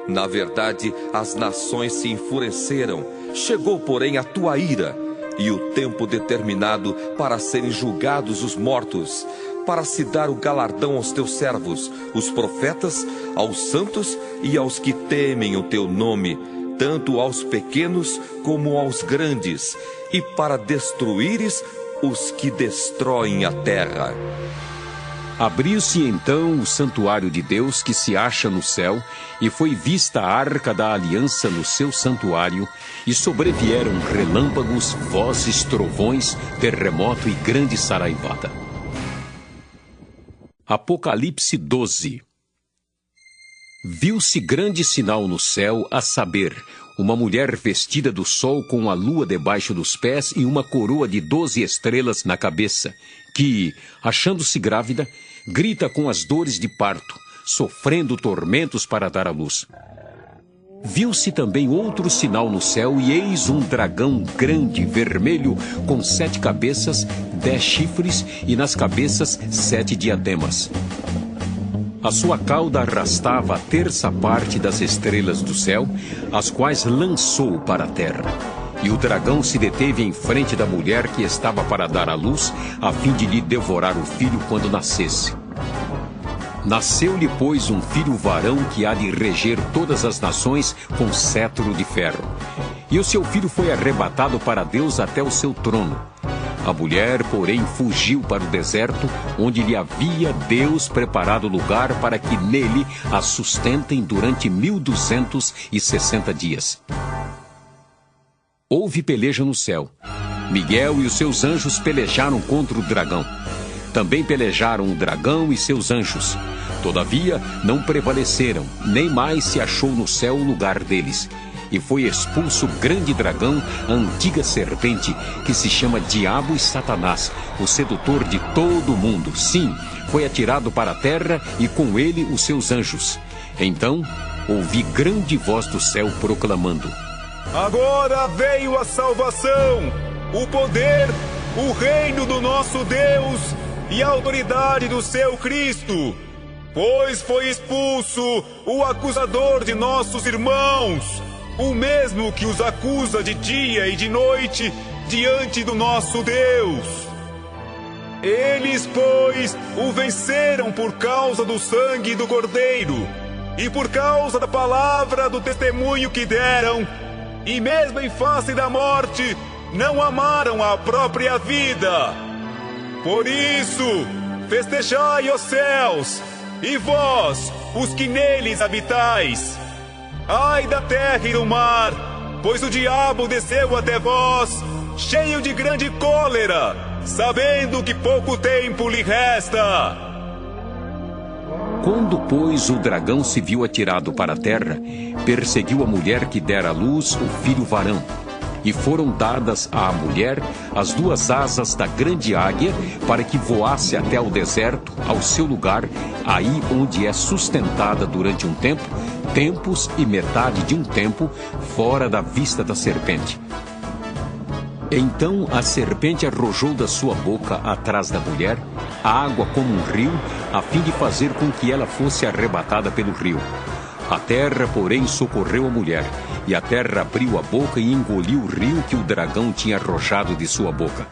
Na verdade, as nações se enfureceram, chegou, porém, a tua ira, e o tempo determinado para serem julgados os mortos, para se dar o galardão aos teus servos, os profetas, aos santos e aos que temem o teu nome, tanto aos pequenos como aos grandes, e para destruíres os que destroem a terra. Abriu-se então o santuário de Deus que se acha no céu, e foi vista a arca da aliança no seu santuário, e sobrevieram relâmpagos, vozes, trovões, terremoto e grande saraivada. Apocalipse 12. Viu-se grande sinal no céu, a saber, uma mulher vestida do sol com a lua debaixo dos pés e uma coroa de 12 estrelas na cabeça, que, achando-se grávida, grita com as dores de parto, sofrendo tormentos para dar à luz. Viu-se também outro sinal no céu, e eis um dragão grande, vermelho, com 7 cabeças, 10 chifres, e nas cabeças 7 diademas. A sua cauda arrastava a 1/3 parte das estrelas do céu, as quais lançou para a terra. E o dragão se deteve em frente da mulher que estava para dar à luz, a fim de lhe devorar o filho quando nascesse. Nasceu-lhe, pois, um filho varão que há de reger todas as nações com cetro de ferro. E o seu filho foi arrebatado para Deus até o seu trono. A mulher, porém, fugiu para o deserto, onde lhe havia Deus preparado lugar para que nele a sustentem durante 1260 dias. Houve peleja no céu. Miguel e os seus anjos pelejaram contra o dragão. Também pelejaram o dragão e seus anjos. Todavia, não prevaleceram, nem mais se achou no céu o lugar deles. E foi expulso o grande dragão, a antiga serpente, que se chama Diabo e Satanás, o sedutor de todo o mundo. Sim, foi atirado para a terra e com ele os seus anjos. Então, ouvi grande voz do céu proclamando: Agora veio a salvação, o poder, o reino do nosso Deus e a autoridade do seu Cristo, pois foi expulso o acusador de nossos irmãos, o mesmo que os acusa de dia e de noite diante do nosso Deus. Eles, pois, o venceram por causa do sangue do Cordeiro e por causa da palavra do testemunho que deram, e mesmo em face da morte, não amaram a própria vida. Por isso, festejai os céus, e vós, os que neles habitais. Ai da terra e do mar, pois o diabo desceu até vós, cheio de grande cólera, sabendo que pouco tempo lhe resta. Quando, pois, o dragão se viu atirado para a terra, perseguiu a mulher que dera à luz o filho varão. E foram dadas à mulher as 2 asas da grande águia, para que voasse até ao deserto, ao seu lugar, aí onde é sustentada durante um tempo, tempos e metade de um tempo, fora da vista da serpente. Então a serpente arrojou da sua boca atrás da mulher a água como um rio, a fim de fazer com que ela fosse arrebatada pelo rio. A terra, porém, socorreu a mulher, e a terra abriu a boca e engoliu o rio que o dragão tinha arrojado de sua boca.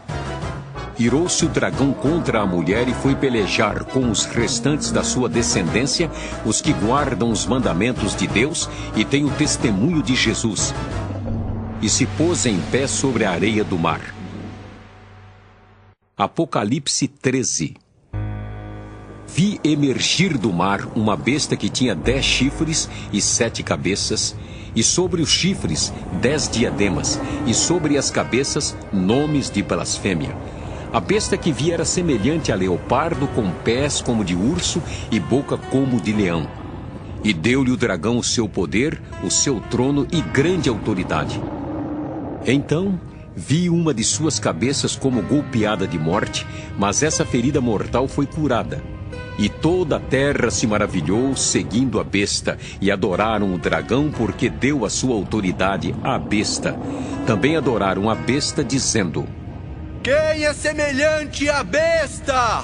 Irou-se o dragão contra a mulher e foi pelejar com os restantes da sua descendência, os que guardam os mandamentos de Deus e têm o testemunho de Jesus. E se pôs em pé sobre a areia do mar. Apocalipse 13. Vi emergir do mar uma besta que tinha 10 chifres e 7 cabeças, e sobre os chifres 10 diademas, e sobre as cabeças nomes de blasfêmia. A besta que vi era semelhante a leopardo, com pés como de urso e boca como de leão. E deu-lhe o dragão o seu poder, o seu trono e grande autoridade. Então vi uma de suas cabeças como golpeada de morte, mas essa ferida mortal foi curada. E toda a terra se maravilhou, seguindo a besta, e adoraram o dragão, porque deu a sua autoridade à besta. Também adoraram a besta, dizendo: Quem é semelhante à besta?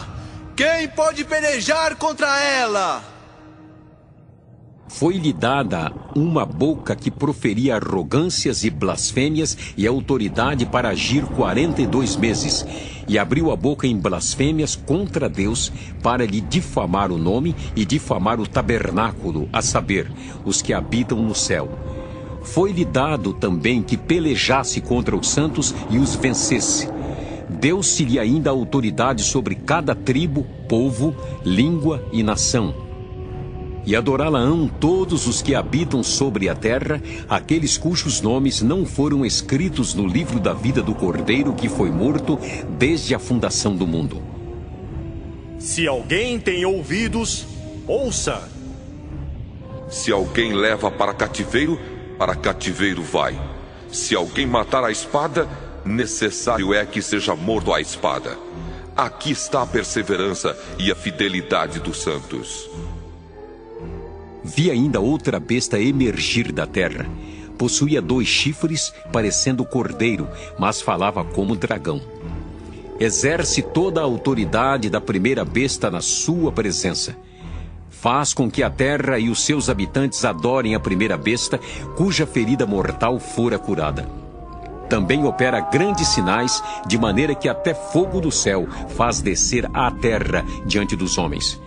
Quem pode pelejar contra ela? Foi-lhe dada uma boca que proferia arrogâncias e blasfêmias e autoridade para agir 42 meses. E abriu a boca em blasfêmias contra Deus para lhe difamar o nome e difamar o tabernáculo, a saber, os que habitam no céu. Foi-lhe dado também que pelejasse contra os santos e os vencesse. Deu-se-lhe ainda autoridade sobre cada tribo, povo, língua e nação. E adorá-la-ão todos os que habitam sobre a terra, aqueles cujos nomes não foram escritos no livro da vida do Cordeiro que foi morto desde a fundação do mundo. Se alguém tem ouvidos, ouça. Se alguém leva para cativeiro vai. Se alguém matar a espada, necessário é que seja morto à espada. Aqui está a perseverança e a fidelidade dos santos. Vi ainda outra besta emergir da terra. Possuía 2 chifres, parecendo cordeiro, mas falava como dragão. Exerce toda a autoridade da primeira besta na sua presença. Faz com que a terra e os seus habitantes adorem a primeira besta, cuja ferida mortal fora curada. Também opera grandes sinais, de maneira que até fogo do céu faz descer à terra diante dos homens.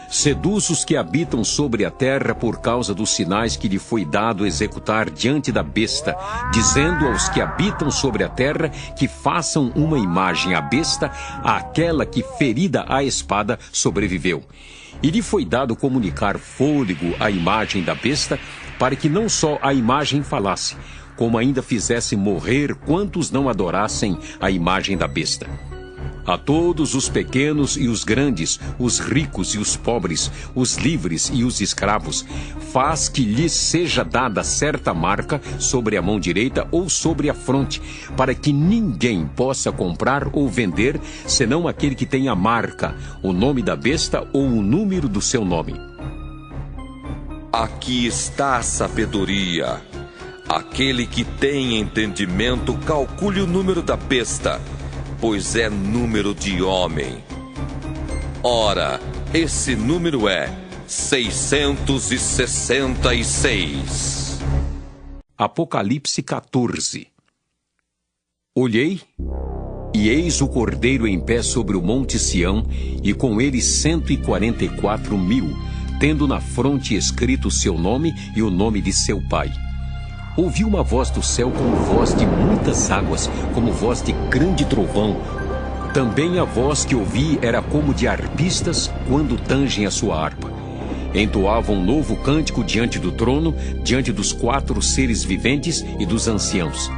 Seduz os que habitam sobre a terra por causa dos sinais que lhe foi dado executar diante da besta, dizendo aos que habitam sobre a terra que façam uma imagem à besta, àquela que, ferida à espada, sobreviveu. E lhe foi dado comunicar fôlego à imagem da besta, para que não só a imagem falasse, como ainda fizesse morrer quantos não adorassem a imagem da besta. A todos os pequenos e os grandes, os ricos e os pobres, os livres e os escravos, faz que lhes seja dada certa marca sobre a mão direita ou sobre a fronte, para que ninguém possa comprar ou vender, senão aquele que tem a marca, o nome da besta ou o número do seu nome. Aqui está a sabedoria. Aquele que tem entendimento, calcule o número da besta, pois é número de homem. Ora, esse número é 666. Apocalipse 14. Olhei, e eis o Cordeiro em pé sobre o monte Sião, e com ele 144.000, tendo na fronte escrito o seu nome e o nome de seu pai. Ouvi uma voz do céu como voz de muitas águas, como voz de grande trovão. Também a voz que ouvi era como de arpistas quando tangem a sua harpa. Entoavam um novo cântico diante do trono, diante dos 4 seres viventes e dos anciãos.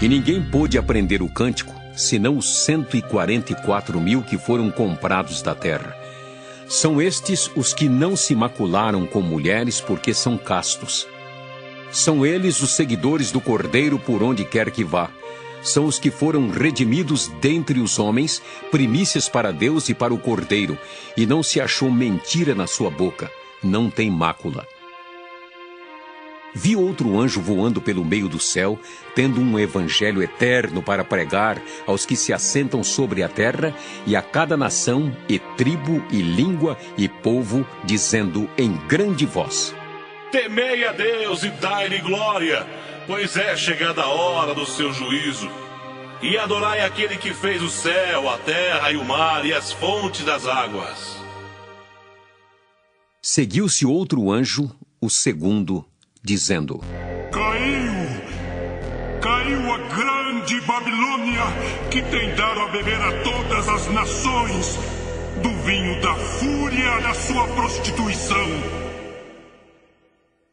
E ninguém pôde aprender o cântico, senão os 144.000 que foram comprados da terra. São estes os que não se macularam com mulheres, porque são castos. São eles os seguidores do Cordeiro por onde quer que vá. São os que foram redimidos dentre os homens, primícias para Deus e para o Cordeiro, e não se achou mentira na sua boca, não tem mácula. Vi outro anjo voando pelo meio do céu, tendo um evangelho eterno para pregar aos que se assentam sobre a terra, e a cada nação, e tribo, e língua, e povo, dizendo em grande voz: Temei a Deus e dai-lhe glória, pois é chegada a hora do seu juízo. E adorai aquele que fez o céu, a terra e o mar e as fontes das águas. Seguiu-se outro anjo, o segundo, dizendo: Caiu a grande Babilônia, que tem dado a beber a todas as nações do vinho da fúria da sua prostituição.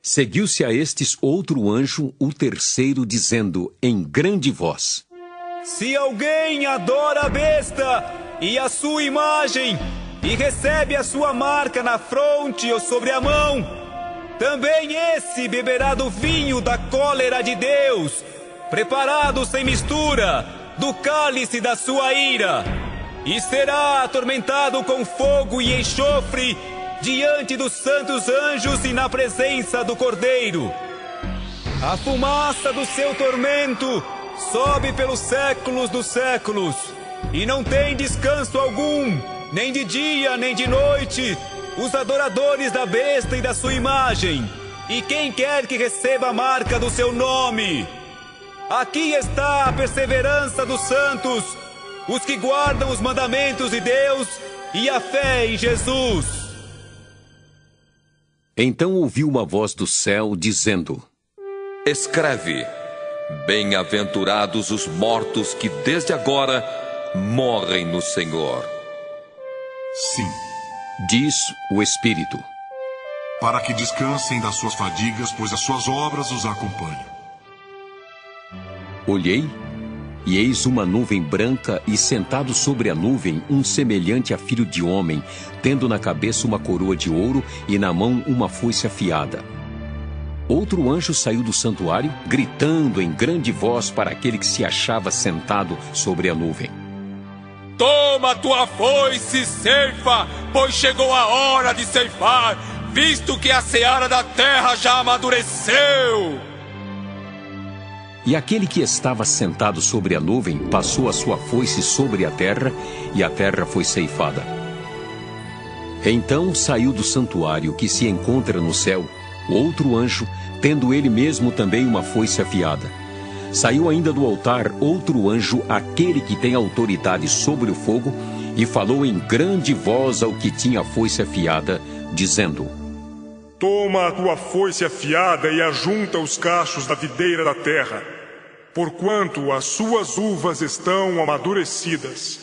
Seguiu-se a estes outro anjo, o terceiro, dizendo em grande voz: Se alguém adora a besta e a sua imagem, e recebe a sua marca na fronte ou sobre a mão, também esse beberá do vinho da cólera de Deus, preparado sem mistura, do cálice da sua ira, e será atormentado com fogo e enxofre, diante dos santos anjos e na presença do Cordeiro. A fumaça do seu tormento sobe pelos séculos dos séculos, e não tem descanso algum, nem de dia nem de noite, os adoradores da besta e da sua imagem, e quem quer que receba a marca do seu nome. Aqui está a perseverança dos santos, os que guardam os mandamentos de Deus e a fé em Jesus. Então ouvi uma voz do céu dizendo: Escreve: Bem-aventurados os mortos que desde agora morrem no Senhor. Sim, diz o Espírito, para que descansem das suas fadigas, pois as suas obras os acompanham. Olhei, e eis uma nuvem branca, e sentado sobre a nuvem um semelhante a filho de homem, tendo na cabeça uma coroa de ouro e na mão uma foice afiada. Outro anjo saiu do santuário, gritando em grande voz para aquele que se achava sentado sobre a nuvem: Toma tua foice, ceifa, pois chegou a hora de ceifar. visto que a seara da terra já amadureceu. E aquele que estava sentado sobre a nuvem passou a sua foice sobre a terra, e a terra foi ceifada. Então saiu do santuário que se encontra no céu outro anjo, tendo ele mesmo também uma foice afiada. Saiu ainda do altar outro anjo, aquele que tem autoridade sobre o fogo, e falou em grande voz ao que tinha a foice afiada, dizendo: Toma a tua foice afiada e ajunta os cachos da videira da terra, porquanto as suas uvas estão amadurecidas.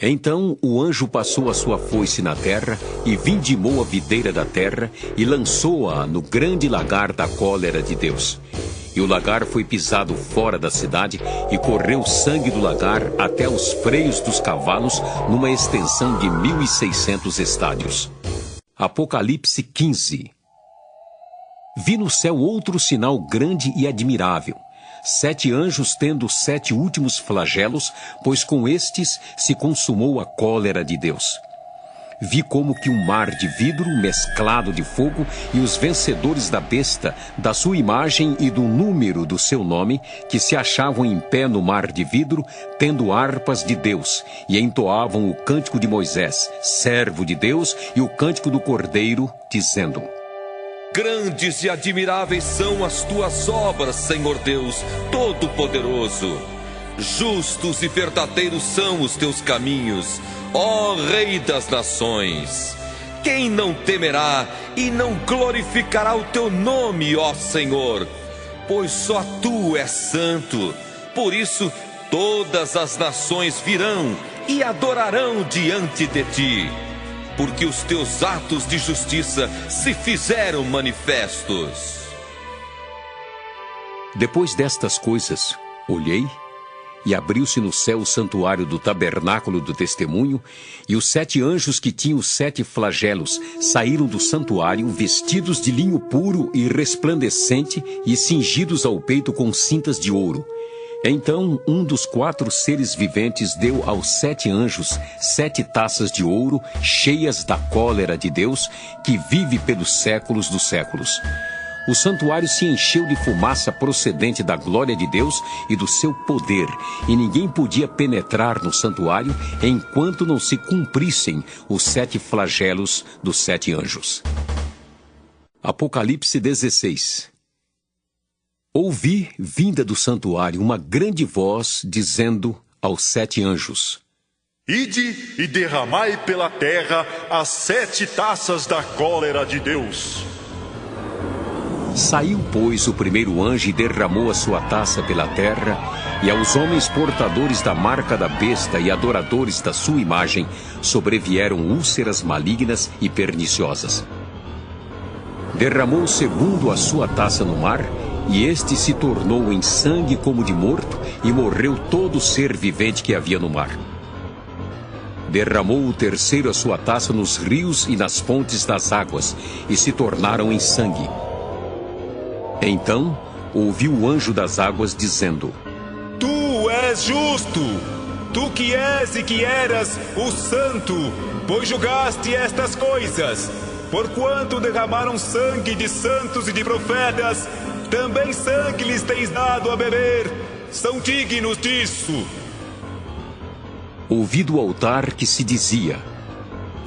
Então o anjo passou a sua foice na terra, e vindimou a videira da terra, e lançou-a no grande lagar da cólera de Deus. E o lagar foi pisado fora da cidade, e correu o sangue do lagar até os freios dos cavalos, numa extensão de 1.600 estádios. Apocalipse 15. Vi no céu outro sinal grande e admirável: 7 anjos tendo 7 últimos flagelos, pois com estes se consumou a cólera de Deus. Vi como que um mar de vidro mesclado de fogo, e os vencedores da besta, da sua imagem e do número do seu nome, que se achavam em pé no mar de vidro, tendo harpas de Deus, e entoavam o cântico de Moisés, servo de Deus, e o cântico do Cordeiro, dizendo: Grandes e admiráveis são as tuas obras, Senhor Deus Todo-Poderoso. Justos e verdadeiros são os teus caminhos, ó Rei das Nações. Quem não temerá e não glorificará o teu nome, ó Senhor? Pois só tu és santo. Por isso todas as nações virão e adorarão diante de ti, porque os teus atos de justiça se fizeram manifestos. Depois destas coisas, olhei, e abriu-se no céu o santuário do tabernáculo do testemunho, e os 7 anjos que tinham 7 flagelos saíram do santuário, vestidos de linho puro e resplandecente, e cingidos ao peito com cintas de ouro. Então um dos 4 seres viventes deu aos 7 anjos 7 taças de ouro, cheias da cólera de Deus, que vive pelos séculos dos séculos. O santuário se encheu de fumaça procedente da glória de Deus e do seu poder, e ninguém podia penetrar no santuário enquanto não se cumprissem os 7 flagelos dos 7 anjos. Apocalipse 16. Ouvi, vinda do santuário, uma grande voz dizendo aos 7 anjos: Ide e derramai pela terra as 7 taças da cólera de Deus. Saiu, pois, o primeiro anjo e derramou a sua taça pela terra, e aos homens portadores da marca da besta e adoradores da sua imagem sobrevieram úlceras malignas e perniciosas. Derramou o segundo a sua taça no mar, e este se tornou em sangue como de morto, e morreu todo ser vivente que havia no mar. Derramou o terceiro a sua taça nos rios e nas fontes das águas, e se tornaram em sangue. Então ouvi o anjo das águas dizendo: Tu és justo, tu que és e que eras o santo, pois julgaste estas coisas. Porquanto derramaram sangue de santos e de profetas, também sangue lhes tens dado a beber. São dignos disso. Ouvi do altar que se dizia: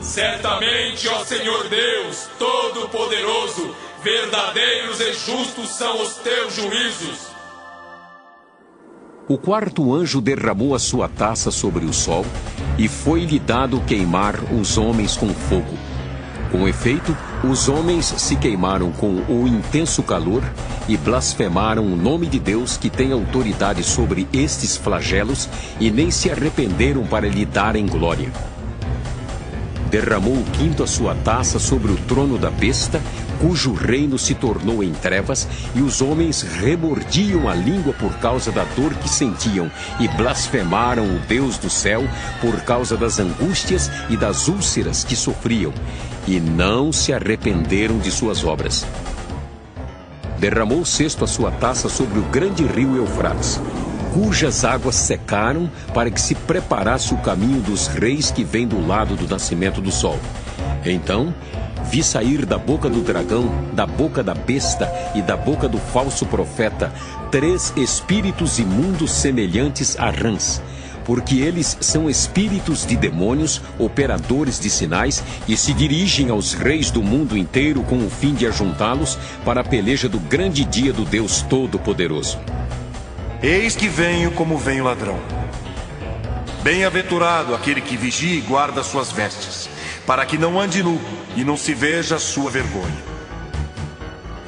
Certamente, ó Senhor Deus Todo-Poderoso, verdadeiros e justos são os teus juízos. O quarto anjo derramou a sua taça sobre o sol, e foi-lhe dado queimar os homens com fogo. Com efeito, os homens se queimaram com o intenso calor e blasfemaram o nome de Deus, que tem autoridade sobre estes flagelos, e nem se arrependeram para lhe darem glória. Derramou o quinto a sua taça sobre o trono da besta, cujo reino se tornou em trevas, e os homens remordiam a língua por causa da dor que sentiam, e blasfemaram o Deus do céu por causa das angústias e das úlceras que sofriam, e não se arrependeram de suas obras. Derramou o sexto a sua taça sobre o grande rio Eufrates, cujas águas secaram, para que se preparasse o caminho dos reis que vem do lado do nascimento do sol. Então vi sair da boca do dragão, da boca da besta e da boca do falso profeta 3 espíritos imundos semelhantes a rãs, porque eles são espíritos de demônios, operadores de sinais, e se dirigem aos reis do mundo inteiro com o fim de ajuntá-los para a peleja do grande dia do Deus Todo-Poderoso. Eis que venho como vem o ladrão. Bem-aventurado aquele que vigia e guarda suas vestes, para que não ande nu e não se veja a sua vergonha.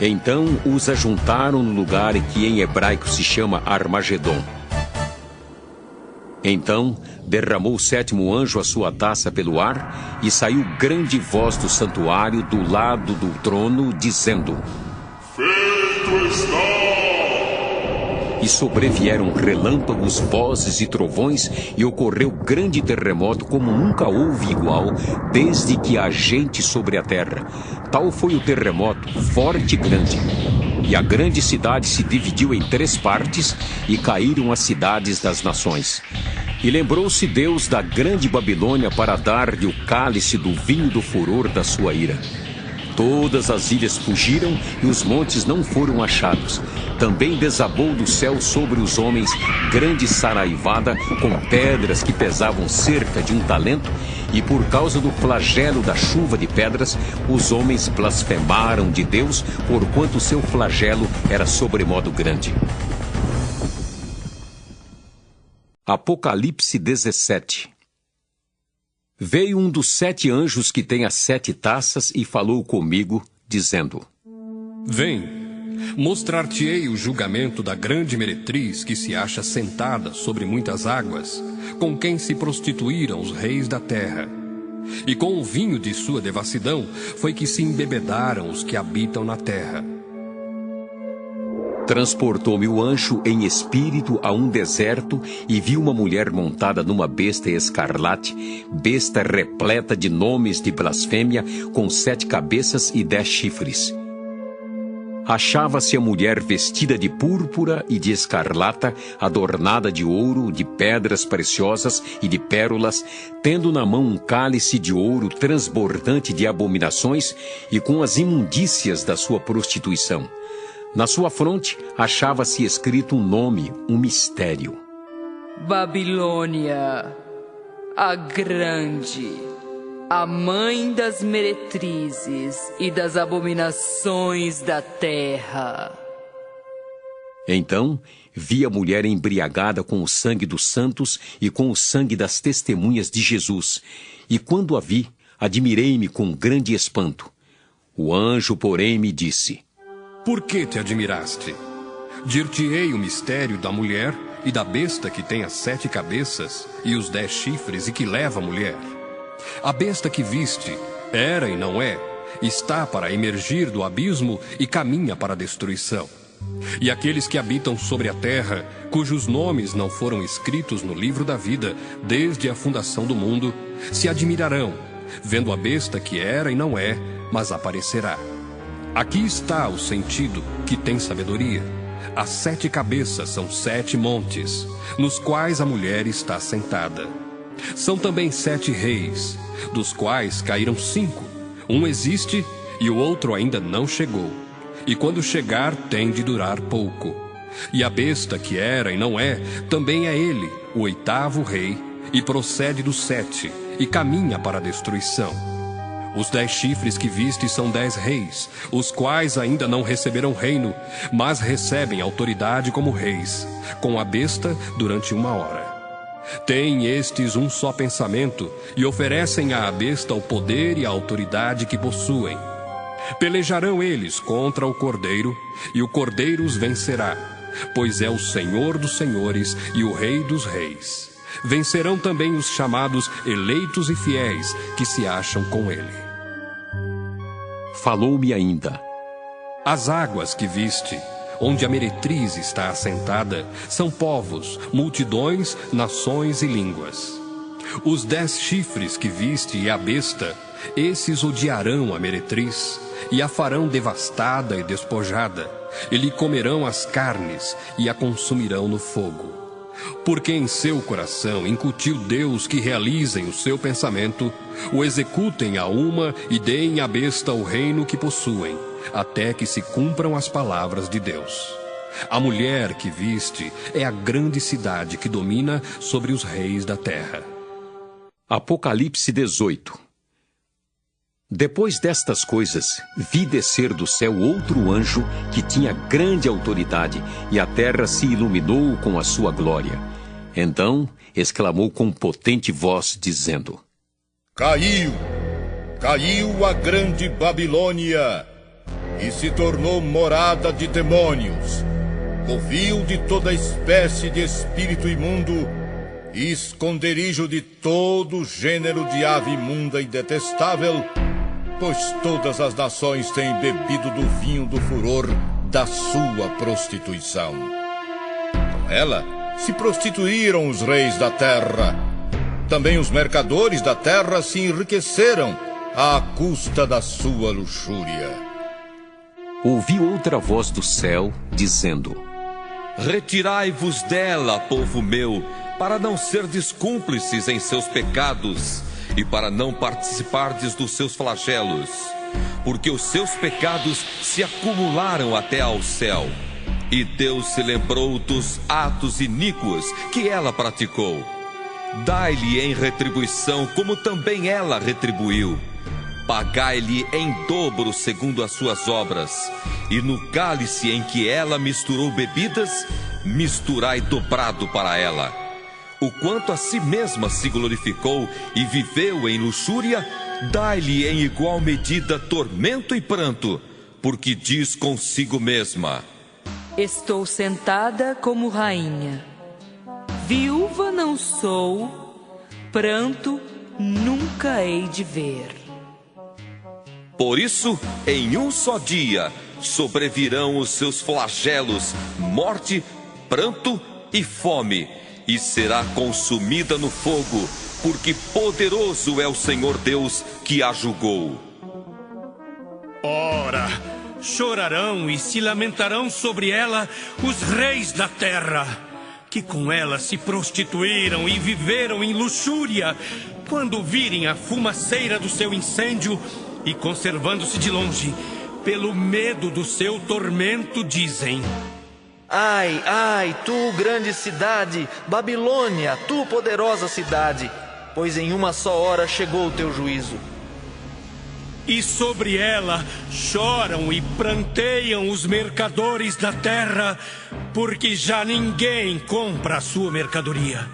Então os ajuntaram no lugar que em hebraico se chama Armagedon. Então derramou o 7º anjo a sua taça pelo ar, e saiu grande voz do santuário do lado do trono, dizendo: Feito está! E sobrevieram relâmpagos, vozes e trovões, e ocorreu grande terremoto como nunca houve igual, desde que há gente sobre a terra. Tal foi o terremoto, forte e grande. E a grande cidade se dividiu em 3 partes, e caíram as cidades das nações. E lembrou-se Deus da grande Babilônia para dar-lhe o cálice do vinho do furor da sua ira. Todas as ilhas fugiram e os montes não foram achados. Também desabou do céu sobre os homens grande saraivada com pedras que pesavam cerca de 1 talento, e por causa do flagelo da chuva de pedras, os homens blasfemaram de Deus, porquanto seu flagelo era sobremodo grande. Apocalipse 17. Veio um dos 7 anjos que tem as 7 taças e falou comigo, dizendo: Vem, mostrar-te-ei o julgamento da grande meretriz que se acha sentada sobre muitas águas, com quem se prostituíram os reis da terra. E com o vinho de sua devassidão foi que se embebedaram os que habitam na terra. Transportou-me o anjo em espírito a um deserto, e vi uma mulher montada numa besta escarlate, besta repleta de nomes de blasfêmia, com 7 cabeças e 10 chifres. Achava-se a mulher vestida de púrpura e de escarlata, adornada de ouro, de pedras preciosas e de pérolas, tendo na mão um cálice de ouro transbordante de abominações e com as imundícias da sua prostituição. Na sua fronte achava-se escrito um nome, um mistério: Babilônia, a grande, a mãe das meretrizes e das abominações da terra. Então vi a mulher embriagada com o sangue dos santos e com o sangue das testemunhas de Jesus, e quando a vi, admirei-me com grande espanto. O anjo, porém, me disse: Por que te admiraste? Dir-te-ei o mistério da mulher e da besta que tem as 7 cabeças e os 10 chifres e que leva a mulher. A besta que viste era e não é, está para emergir do abismo e caminha para a destruição. E aqueles que habitam sobre a terra, cujos nomes não foram escritos no livro da vida desde a fundação do mundo, se admirarão, vendo a besta que era e não é, mas aparecerá. Aqui está o sentido que tem sabedoria. As 7 cabeças são 7 montes, nos quais a mulher está sentada. São também 7 reis, dos quais caíram 5. Um existe e o outro ainda não chegou. E quando chegar, tem de durar pouco. E a besta que era e não é, também é ele, o 8º rei, e procede do 7, e caminha para a destruição. Os 10 chifres que viste são 10 reis, os quais ainda não receberam reino, mas recebem autoridade como reis, com a besta durante 1 hora. Têm estes um só pensamento e oferecem à besta o poder e a autoridade que possuem. Pelejarão eles contra o Cordeiro, e o Cordeiro os vencerá, pois é o Senhor dos senhores e o Rei dos reis. Vencerão também os chamados eleitos e fiéis que se acham com ele. Falou-me ainda: As águas que viste, onde a meretriz está assentada, são povos, multidões, nações e línguas. Os 10 chifres que viste e a besta, esses odiarão a meretriz, e a farão devastada e despojada, e lhe comerão as carnes, e a consumirão no fogo. Porque em seu coração incutiu Deus que realizem o seu pensamento, o executem a uma e deem à besta o reino que possuem, até que se cumpram as palavras de Deus. A mulher que viste é a grande cidade que domina sobre os reis da terra. Apocalipse 18. Depois destas coisas, vi descer do céu outro anjo que tinha grande autoridade, e a terra se iluminou com a sua glória. Então exclamou com potente voz, dizendo: Caiu a grande Babilônia, e se tornou morada de demônios, covil de toda espécie de espírito imundo, e esconderijo de todo gênero de ave imunda e detestável, pois todas as nações têm bebido do vinho do furor da sua prostituição. Com ela se prostituíram os reis da terra. Também os mercadores da terra se enriqueceram à custa da sua luxúria. Ouvi outra voz do céu, dizendo: Retirai-vos dela, povo meu, para não serdes cúmplices em seus pecados, e para não participardes dos seus flagelos, porque os seus pecados se acumularam até ao céu, e Deus se lembrou dos atos iníquos que ela praticou. Dai-lhe em retribuição, como também ela retribuiu. Pagai-lhe em dobro segundo as suas obras, e no cálice em que ela misturou bebidas, misturai dobrado para ela. O quanto a si mesma se glorificou e viveu em luxúria, dai-lhe em igual medida tormento e pranto, porque diz consigo mesma: Estou sentada como rainha. Viúva não sou, pranto nunca hei de ver. Por isso, em um só dia, sobrevirão os seus flagelos, morte, pranto e fome, e será consumida no fogo, porque poderoso é o Senhor Deus que a julgou. Ora, chorarão e se lamentarão sobre ela os reis da terra, que com ela se prostituíram e viveram em luxúria, quando virem a fumaceira do seu incêndio e, conservando-se de longe, pelo medo do seu tormento, dizem: Ai, ai, tu grande cidade, Babilônia, tu poderosa cidade, pois em uma só hora chegou o teu juízo. E sobre ela choram e pranteiam os mercadores da terra, porque já ninguém compra a sua mercadoria.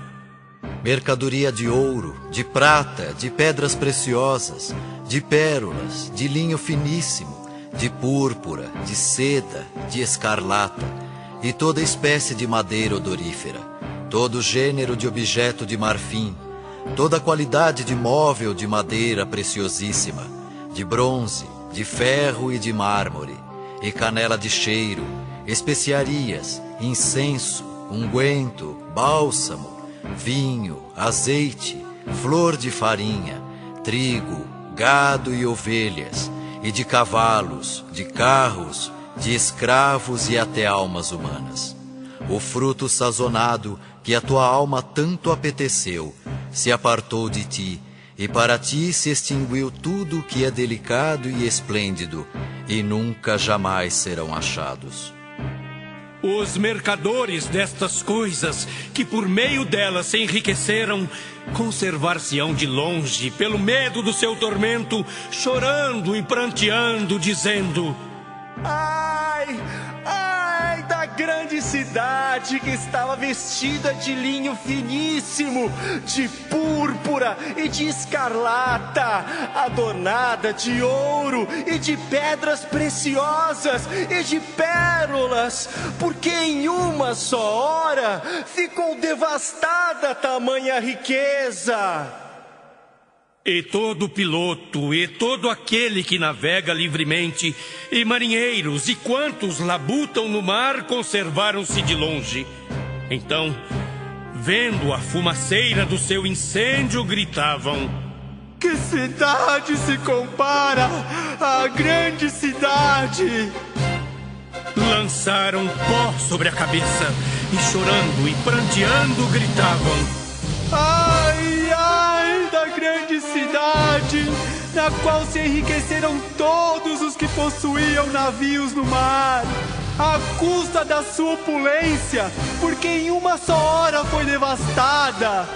Mercadoria de ouro, de prata, de pedras preciosas, de pérolas, de linho finíssimo, de púrpura, de seda, de escarlata, e toda espécie de madeira odorífera, todo gênero de objeto de marfim, toda qualidade de móvel de madeira preciosíssima, de bronze, de ferro e de mármore, e canela de cheiro, especiarias, incenso, unguento, bálsamo, vinho, azeite, flor de farinha, trigo, gado e ovelhas, e de cavalos, de carros, de escravos e até almas humanas. O fruto sazonado que a tua alma tanto apeteceu se apartou de ti, e para ti se extinguiu tudo que é delicado e esplêndido, e nunca jamais serão achados. Os mercadores destas coisas, que por meio delas se enriqueceram, conservar-se-ão de longe, pelo medo do seu tormento, chorando e pranteando, dizendo: Ai, ai da grande cidade que estava vestida de linho finíssimo, de púrpura e de escarlata, adornada de ouro e de pedras preciosas e de pérolas, porque em uma só hora ficou devastada tamanha riqueza. E todo piloto, e todo aquele que navega livremente, e marinheiros, e quantos labutam no mar, conservaram-se de longe. Então, vendo a fumaceira do seu incêndio, gritavam: Que cidade se compara à grande cidade? Lançaram pó sobre a cabeça e chorando e pranteando gritavam: ai, ai da grande cidade, na qual se enriqueceram todos os que possuíam navios no mar, à custa da sua opulência, porque em uma só hora foi devastada.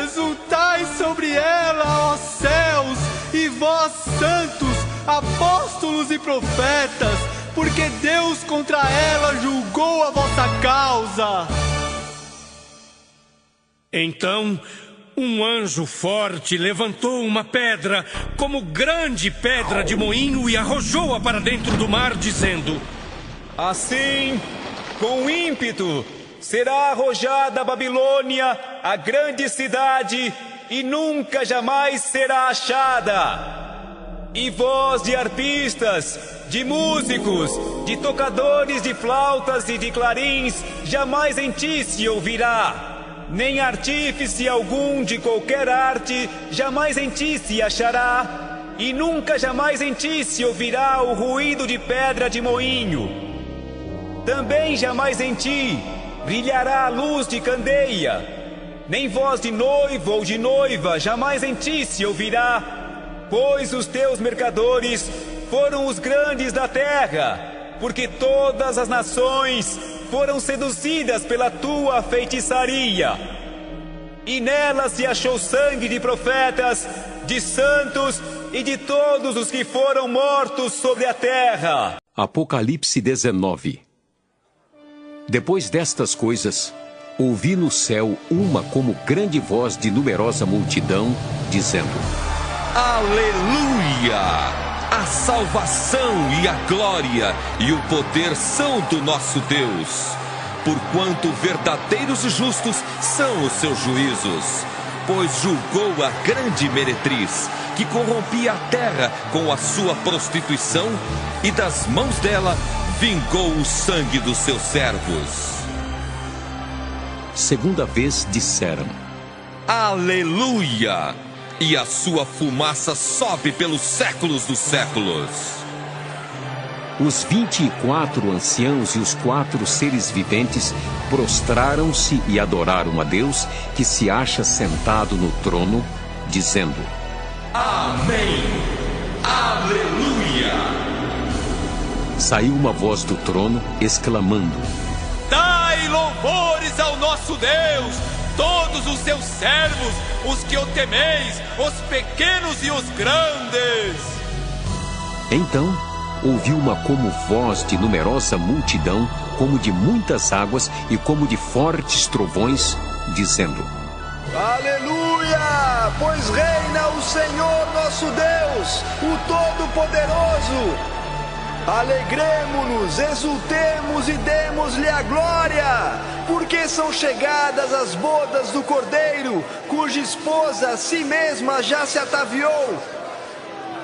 Exultai sobre ela, ó céus, e vós, santos, apóstolos e profetas, porque Deus contra ela julgou a vossa causa. Então, um anjo forte levantou uma pedra, como grande pedra de moinho, e arrojou-a para dentro do mar, dizendo: assim, com ímpeto, será arrojada a Babilônia, a grande cidade, e nunca jamais será achada. E voz de arpistas, de músicos, de tocadores de flautas e de clarins, jamais em ti se ouvirá. Nem artífice algum de qualquer arte, jamais em ti se achará. E nunca jamais em ti se ouvirá o ruído de pedra de moinho. Também jamais em ti brilhará a luz de candeia, nem voz de noivo ou de noiva jamais em ti se ouvirá, pois os teus mercadores foram os grandes da terra, porque todas as nações foram seduzidas pela tua feitiçaria. E nela se achou sangue de profetas, de santos e de todos os que foram mortos sobre a terra. Apocalipse 19. Depois destas coisas, ouvi no céu uma como grande voz de numerosa multidão, dizendo: Aleluia! A salvação e a glória e o poder são do nosso Deus, porquanto verdadeiros e justos são os seus juízos. Pois julgou a grande meretriz, que corrompia a terra com a sua prostituição, e das mãos dela vingou o sangue dos seus servos. Segunda vez disseram: Aleluia! E a sua fumaça sobe pelos séculos dos séculos. Os 24 anciãos e os 4 seres viventes prostraram-se e adoraram a Deus, que se acha sentado no trono, dizendo: Amém! Aleluia! Saiu uma voz do trono, exclamando: Dai louvores ao nosso Deus, todos os seus servos, os que o temeis, os pequenos e os grandes. Então ouvi uma como voz de numerosa multidão, como de muitas águas e como de fortes trovões, dizendo: Aleluia! Pois reina o Senhor nosso Deus, o Todo-Poderoso. Alegremo-nos, exultemos e demos-lhe a glória, porque são chegadas as bodas do Cordeiro, cuja esposa a si mesma já se ataviou.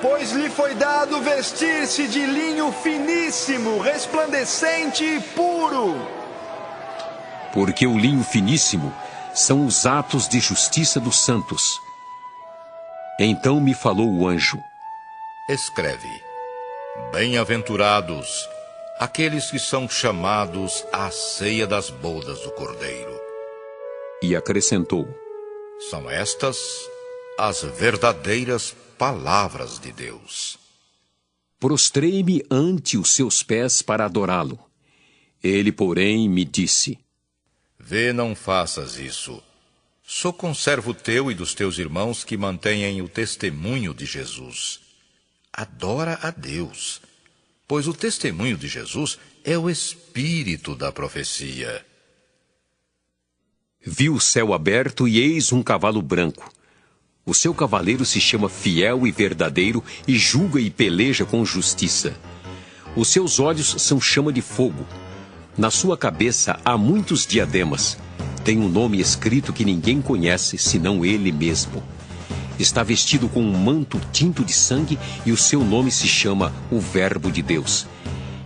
Pois lhe foi dado vestir-se de linho finíssimo, resplandecente e puro. Porque o linho finíssimo são os atos de justiça dos santos. Então me falou o anjo: Escreve: Bem-aventurados aqueles que são chamados à ceia das bodas do Cordeiro. E acrescentou: São estas as verdadeiras palavras de Deus. Prostrei-me ante os seus pés para adorá-lo. Ele, porém, me disse: Vê, não faças isso. Sou conservo teu e dos teus irmãos que mantêm o testemunho de Jesus. Adora a Deus, pois o testemunho de Jesus é o espírito da profecia. Vi o céu aberto e eis um cavalo branco. O seu cavaleiro se chama Fiel e Verdadeiro e julga e peleja com justiça. Os seus olhos são chama de fogo. Na sua cabeça há muitos diademas. Tem um nome escrito que ninguém conhece, senão ele mesmo. Está vestido com um manto tinto de sangue e o seu nome se chama o Verbo de Deus.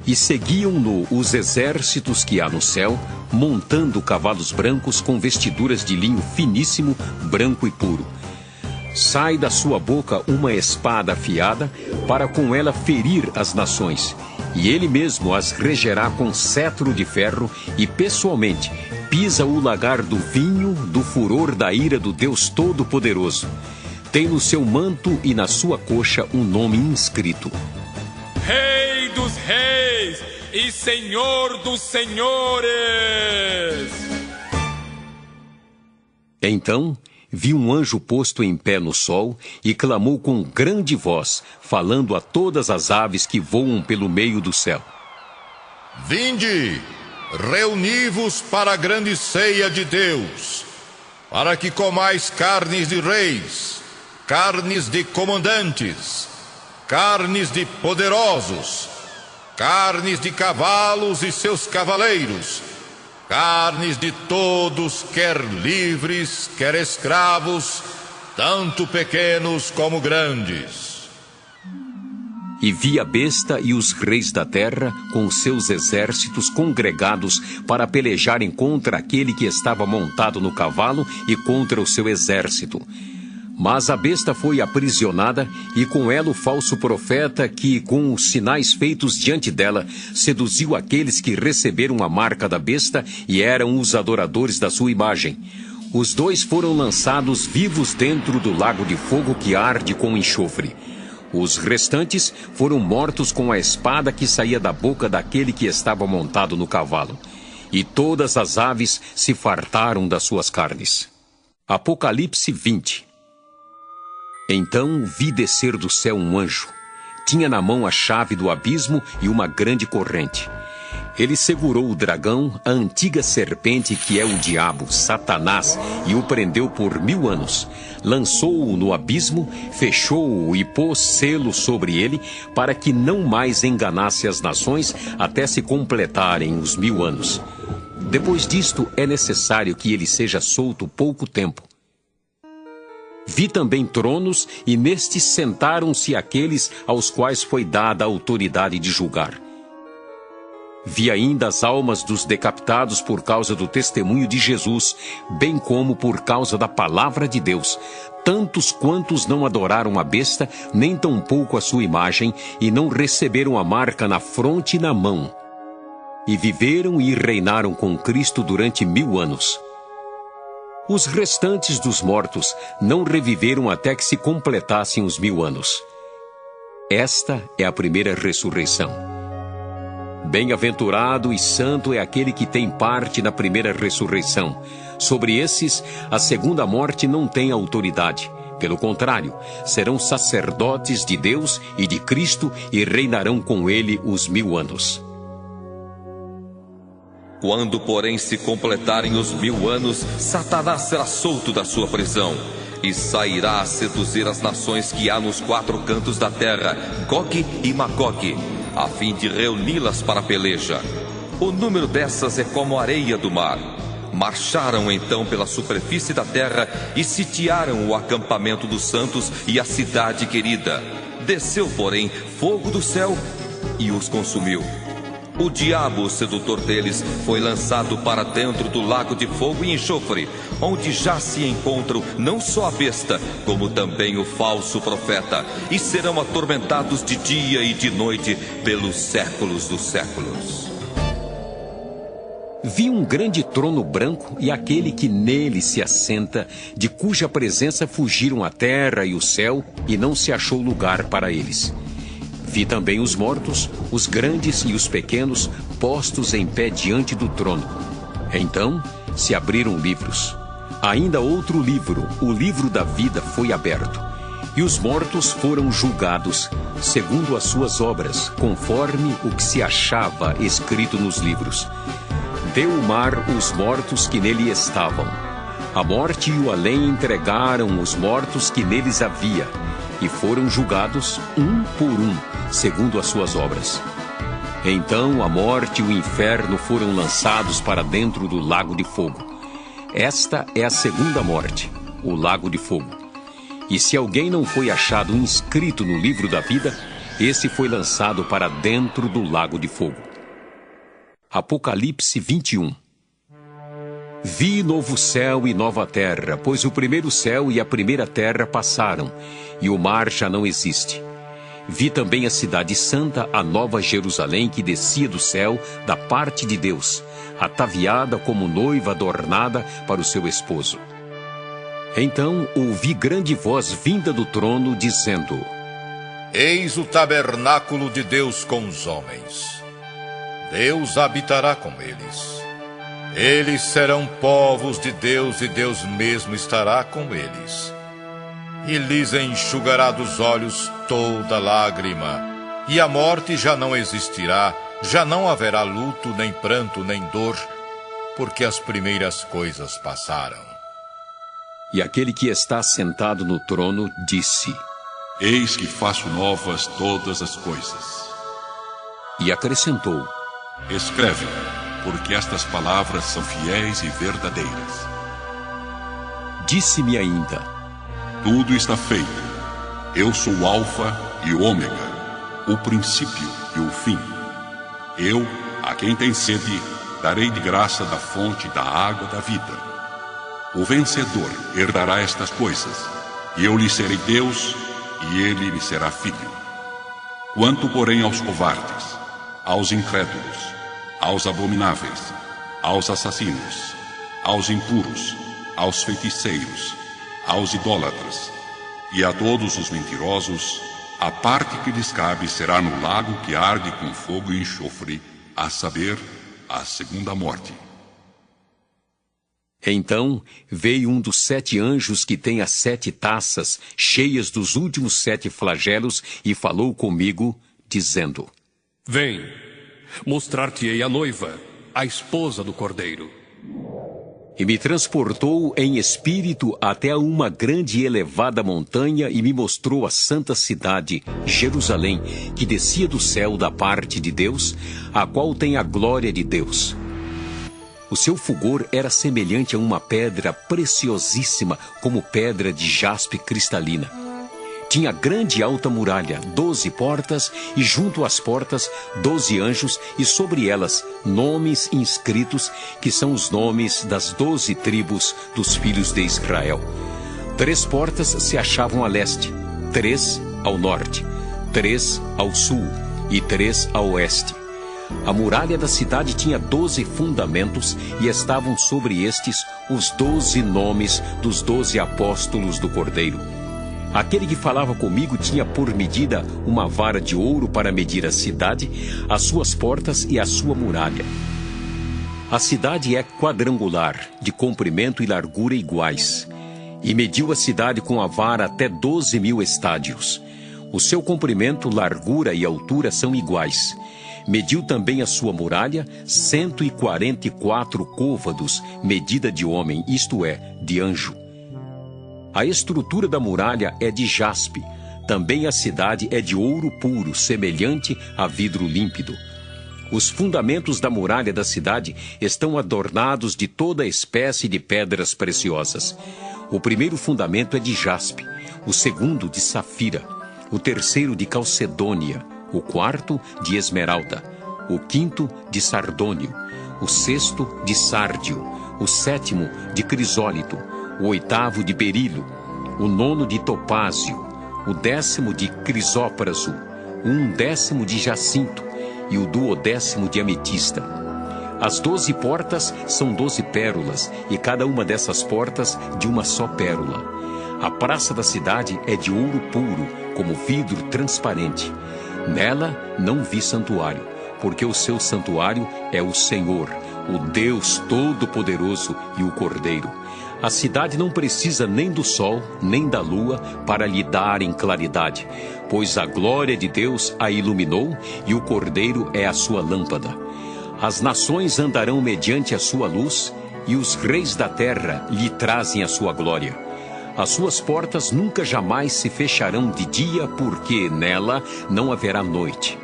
E seguiam-no os exércitos que há no céu, montando cavalos brancos com vestiduras de linho finíssimo, branco e puro. Sai da sua boca uma espada afiada, para com ela ferir as nações. E ele mesmo as regerá com cetro de ferro, e pessoalmente pisa o lagar do vinho, do furor da ira do Deus Todo-Poderoso. Tem no seu manto e na sua coxa um nome inscrito: Rei dos Reis e Senhor dos Senhores. Então vi um anjo posto em pé no sol e clamou com grande voz, falando a todas as aves que voam pelo meio do céu: Vinde, reuni-vos para a grande ceia de Deus, para que comais carnes de reis, carnes de comandantes, carnes de poderosos, carnes de cavalos e seus cavaleiros, carnes de todos, quer livres, quer escravos, tanto pequenos como grandes. E vi a besta e os reis da terra com os seus exércitos congregados para pelejarem contra aquele que estava montado no cavalo e contra o seu exército. Mas a besta foi aprisionada e com ela o falso profeta que, com os sinais feitos diante dela, seduziu aqueles que receberam a marca da besta e eram os adoradores da sua imagem. Os dois foram lançados vivos dentro do lago de fogo que arde com enxofre. Os restantes foram mortos com a espada que saía da boca daquele que estava montado no cavalo. E todas as aves se fartaram das suas carnes. Apocalipse 20. Então vi descer do céu um anjo. Tinha na mão a chave do abismo e uma grande corrente. Ele segurou o dragão, a antiga serpente que é o diabo, Satanás, e o prendeu por 1000 anos. Lançou-o no abismo, fechou-o e pôs selo sobre ele, para que não mais enganasse as nações até se completarem os 1000 anos. Depois disto, é necessário que ele seja solto pouco tempo. Vi também tronos, e nestes sentaram-se aqueles aos quais foi dada a autoridade de julgar. Vi ainda as almas dos decapitados por causa do testemunho de Jesus, bem como por causa da palavra de Deus, tantos quantos não adoraram a besta, nem tampouco a sua imagem, e não receberam a marca na fronte e na mão. E viveram e reinaram com Cristo durante 1000 anos. Os restantes dos mortos não reviveram até que se completassem os 1000 anos. Esta é a primeira ressurreição. Bem-aventurado e santo é aquele que tem parte na primeira ressurreição. Sobre esses, a segunda morte não tem autoridade. Pelo contrário, serão sacerdotes de Deus e de Cristo e reinarão com ele os 1000 anos. Quando, porém, se completarem os 1000 anos, Satanás será solto da sua prisão e sairá a seduzir as nações que há nos 4 cantos da terra, Gog e Magog, a fim de reuni-las para a peleja. O número dessas é como a areia do mar. Marcharam então pela superfície da terra e sitiaram o acampamento dos santos e a cidade querida. Desceu, porém, fogo do céu e os consumiu. O diabo, o sedutor deles, foi lançado para dentro do lago de fogo e enxofre, onde já se encontram não só a besta, como também o falso profeta, e serão atormentados de dia e de noite pelos séculos dos séculos. Vi um grande trono branco e aquele que nele se assenta, de cuja presença fugiram a terra e o céu, e não se achou lugar para eles. Vi também os mortos, os grandes e os pequenos, postos em pé diante do trono. Então se abriram livros. Ainda outro livro, o livro da vida, foi aberto. E os mortos foram julgados, segundo as suas obras, conforme o que se achava escrito nos livros. Deu o mar os mortos que nele estavam. A morte e o além entregaram os mortos que neles havia, e foram julgados um por um, segundo as suas obras. Então a morte e o inferno foram lançados para dentro do lago de fogo. Esta é a segunda morte, o lago de fogo. E se alguém não foi achado inscrito no livro da vida, esse foi lançado para dentro do lago de fogo. Apocalipse 21. Vi novo céu e nova terra, pois o primeiro céu e a primeira terra passaram, e o mar já não existe. Vi também a cidade santa, a nova Jerusalém, que descia do céu, da parte de Deus, ataviada como noiva adornada para o seu esposo. Então ouvi grande voz vinda do trono, dizendo: Eis o tabernáculo de Deus com os homens. Deus habitará com eles. Eles serão povos de Deus e Deus mesmo estará com eles. E lhes enxugará dos olhos toda lágrima. E a morte já não existirá, já não haverá luto, nem pranto, nem dor, porque as primeiras coisas passaram. E aquele que está sentado no trono disse: Eis que faço novas todas as coisas. E acrescentou: Escreve, porque estas palavras são fiéis e verdadeiras. Disse-me ainda: Tudo está feito. Eu sou o Alfa e o Ômega, o princípio e o fim. Eu, a quem tem sede, darei de graça da fonte da água da vida. O vencedor herdará estas coisas, e eu lhe serei Deus, e ele me será filho. Quanto, porém, aos covardes, aos incrédulos, aos abomináveis, aos assassinos, aos impuros, aos feiticeiros, aos idólatras e a todos os mentirosos, a parte que lhes cabe será no lago que arde com fogo e enxofre, a saber, a segunda morte. Então veio um dos 7 anjos que tem as 7 taças cheias dos últimos 7 flagelos e falou comigo, dizendo: Vem, mostrar-te-ei a noiva, a esposa do Cordeiro. E me transportou em espírito até uma grande e elevada montanha e me mostrou a santa cidade, Jerusalém, que descia do céu da parte de Deus, a qual tem a glória de Deus. O seu fulgor era semelhante a uma pedra preciosíssima, como pedra de jaspe cristalina. Tinha grande e alta muralha, 12 portas, e junto às portas 12 anjos, e sobre elas nomes inscritos, que são os nomes das 12 tribos dos filhos de Israel. 3 portas se achavam a leste, 3 ao norte, 3 ao sul e 3 a oeste. A muralha da cidade tinha 12 fundamentos, e estavam sobre estes os 12 nomes dos 12 apóstolos do Cordeiro. Aquele que falava comigo tinha por medida uma vara de ouro para medir a cidade, as suas portas e a sua muralha. A cidade é quadrangular, de comprimento e largura iguais, e mediu a cidade com a vara até 12.000 estádios. O seu comprimento, largura e altura são iguais. Mediu também a sua muralha, 144 côvados, medida de homem, isto é, de anjo. A estrutura da muralha é de jaspe. Também a cidade é de ouro puro, semelhante a vidro límpido. Os fundamentos da muralha da cidade estão adornados de toda espécie de pedras preciosas. O primeiro fundamento é de jaspe, o segundo de safira, o terceiro de calcedônia, o quarto de esmeralda, o quinto de sardônio, o sexto de sárdio, o sétimo de crisólito, o oitavo de berilo, o nono de topázio, o 10º de crisópraso, o 11º de jacinto e o 12º de ametista. As 12 portas são 12 pérolas, e cada uma dessas portas de uma só pérola. A praça da cidade é de ouro puro, como vidro transparente. Nela não vi santuário, porque o seu santuário é o Senhor, o Deus Todo-Poderoso e o Cordeiro. A cidade não precisa nem do sol, nem da lua, para lhe darem claridade, pois a glória de Deus a iluminou e o Cordeiro é a sua lâmpada. As nações andarão mediante a sua luz, e os reis da terra lhe trazem a sua glória. As suas portas nunca jamais se fecharão de dia, porque nela não haverá noite.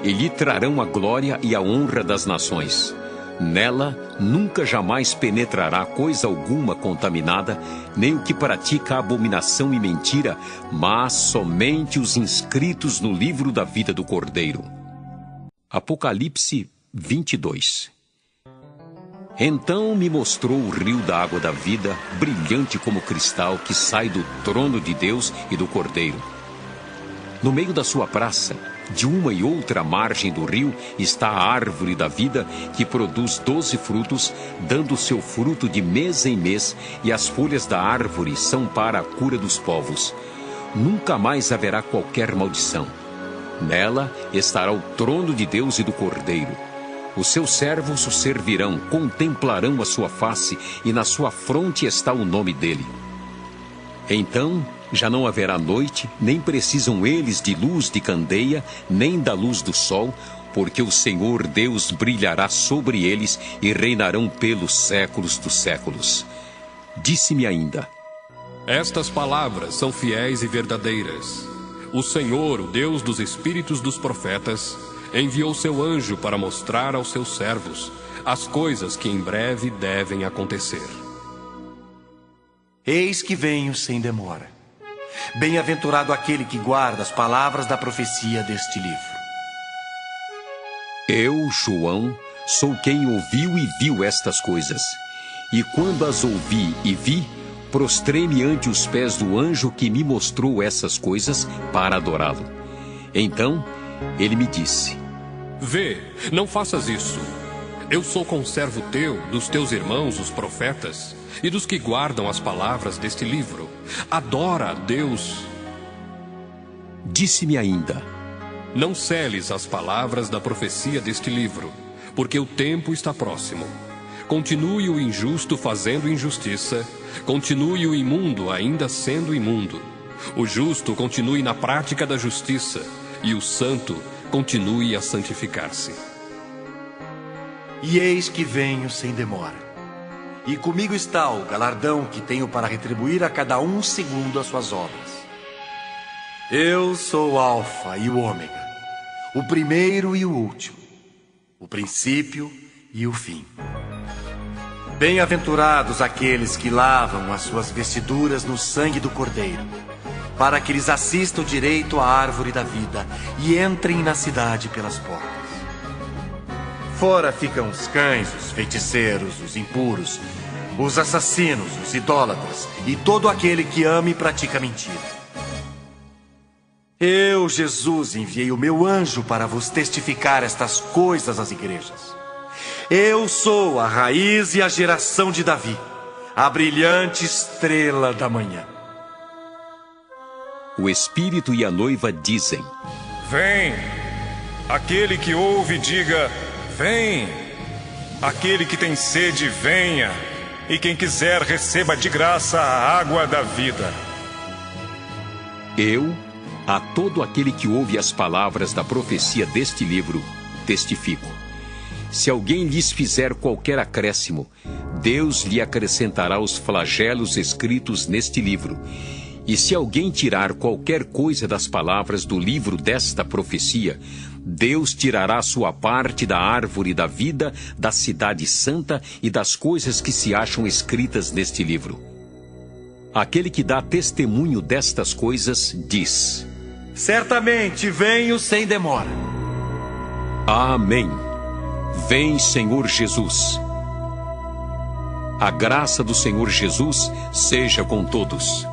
E lhe trarão a glória e a honra das nações. Nela nunca jamais penetrará coisa alguma contaminada, nem o que pratica abominação e mentira, mas somente os inscritos no livro da vida do Cordeiro. Apocalipse 22. Então me mostrou o rio da água da vida, brilhante como cristal, que sai do trono de Deus e do Cordeiro. No meio da sua praça De uma e outra margem do rio está a árvore da vida, que produz 12 frutos, dando seu fruto de mês em mês, e as folhas da árvore são para a cura dos povos. Nunca mais haverá qualquer maldição. Nela estará o trono de Deus e do Cordeiro. Os seus servos o servirão, contemplarão a sua face, e na sua fronte está o nome dele. Então já não haverá noite, nem precisam eles de luz de candeia, nem da luz do sol, porque o Senhor Deus brilhará sobre eles e reinarão pelos séculos dos séculos. Disse-me ainda: Estas palavras são fiéis e verdadeiras. O Senhor, o Deus dos espíritos dos profetas, enviou seu anjo para mostrar aos seus servos as coisas que em breve devem acontecer. Eis que venho sem demora. Bem-aventurado aquele que guarda as palavras da profecia deste livro. Eu, João, sou quem ouviu e viu estas coisas. E quando as ouvi e vi, prostrei-me ante os pés do anjo que me mostrou essas coisas para adorá-lo. Então ele me disse: Vê, não faças isso. Eu sou conservo teu, dos teus irmãos, os profetas, e dos que guardam as palavras deste livro. Adora a Deus. Disse-me ainda: Não seles as palavras da profecia deste livro, porque o tempo está próximo. Continue o injusto fazendo injustiça, continue o imundo ainda sendo imundo. O justo continue na prática da justiça, e o santo continue a santificar-se. E eis que venho sem demora. E comigo está o galardão que tenho para retribuir a cada um segundo as suas obras. Eu sou o Alfa e o Ômega, o primeiro e o último, o princípio e o fim. Bem-aventurados aqueles que lavam as suas vestiduras no sangue do Cordeiro, para que lhes assista o direito à árvore da vida e entrem na cidade pelas portas. Fora ficam os cães, os feiticeiros, os impuros, os assassinos, os idólatras e todo aquele que ama e pratica mentira. Eu, Jesus, enviei o meu anjo para vos testificar estas coisas às igrejas. Eu sou a raiz e a geração de Davi, a brilhante estrela da manhã. O Espírito e a noiva dizem: Vem! Aquele que ouve, diga: Vem! Aquele que tem sede, venha! E quem quiser, receba de graça a água da vida. Eu, a todo aquele que ouve as palavras da profecia deste livro, testifico. Se alguém lhes fizer qualquer acréscimo, Deus lhe acrescentará os flagelos escritos neste livro. E se alguém tirar qualquer coisa das palavras do livro desta profecia, Deus tirará sua parte da árvore da vida, da cidade santa e das coisas que se acham escritas neste livro. Aquele que dá testemunho destas coisas diz: Certamente venho sem demora. Amém. Vem, Senhor Jesus. A graça do Senhor Jesus seja com todos.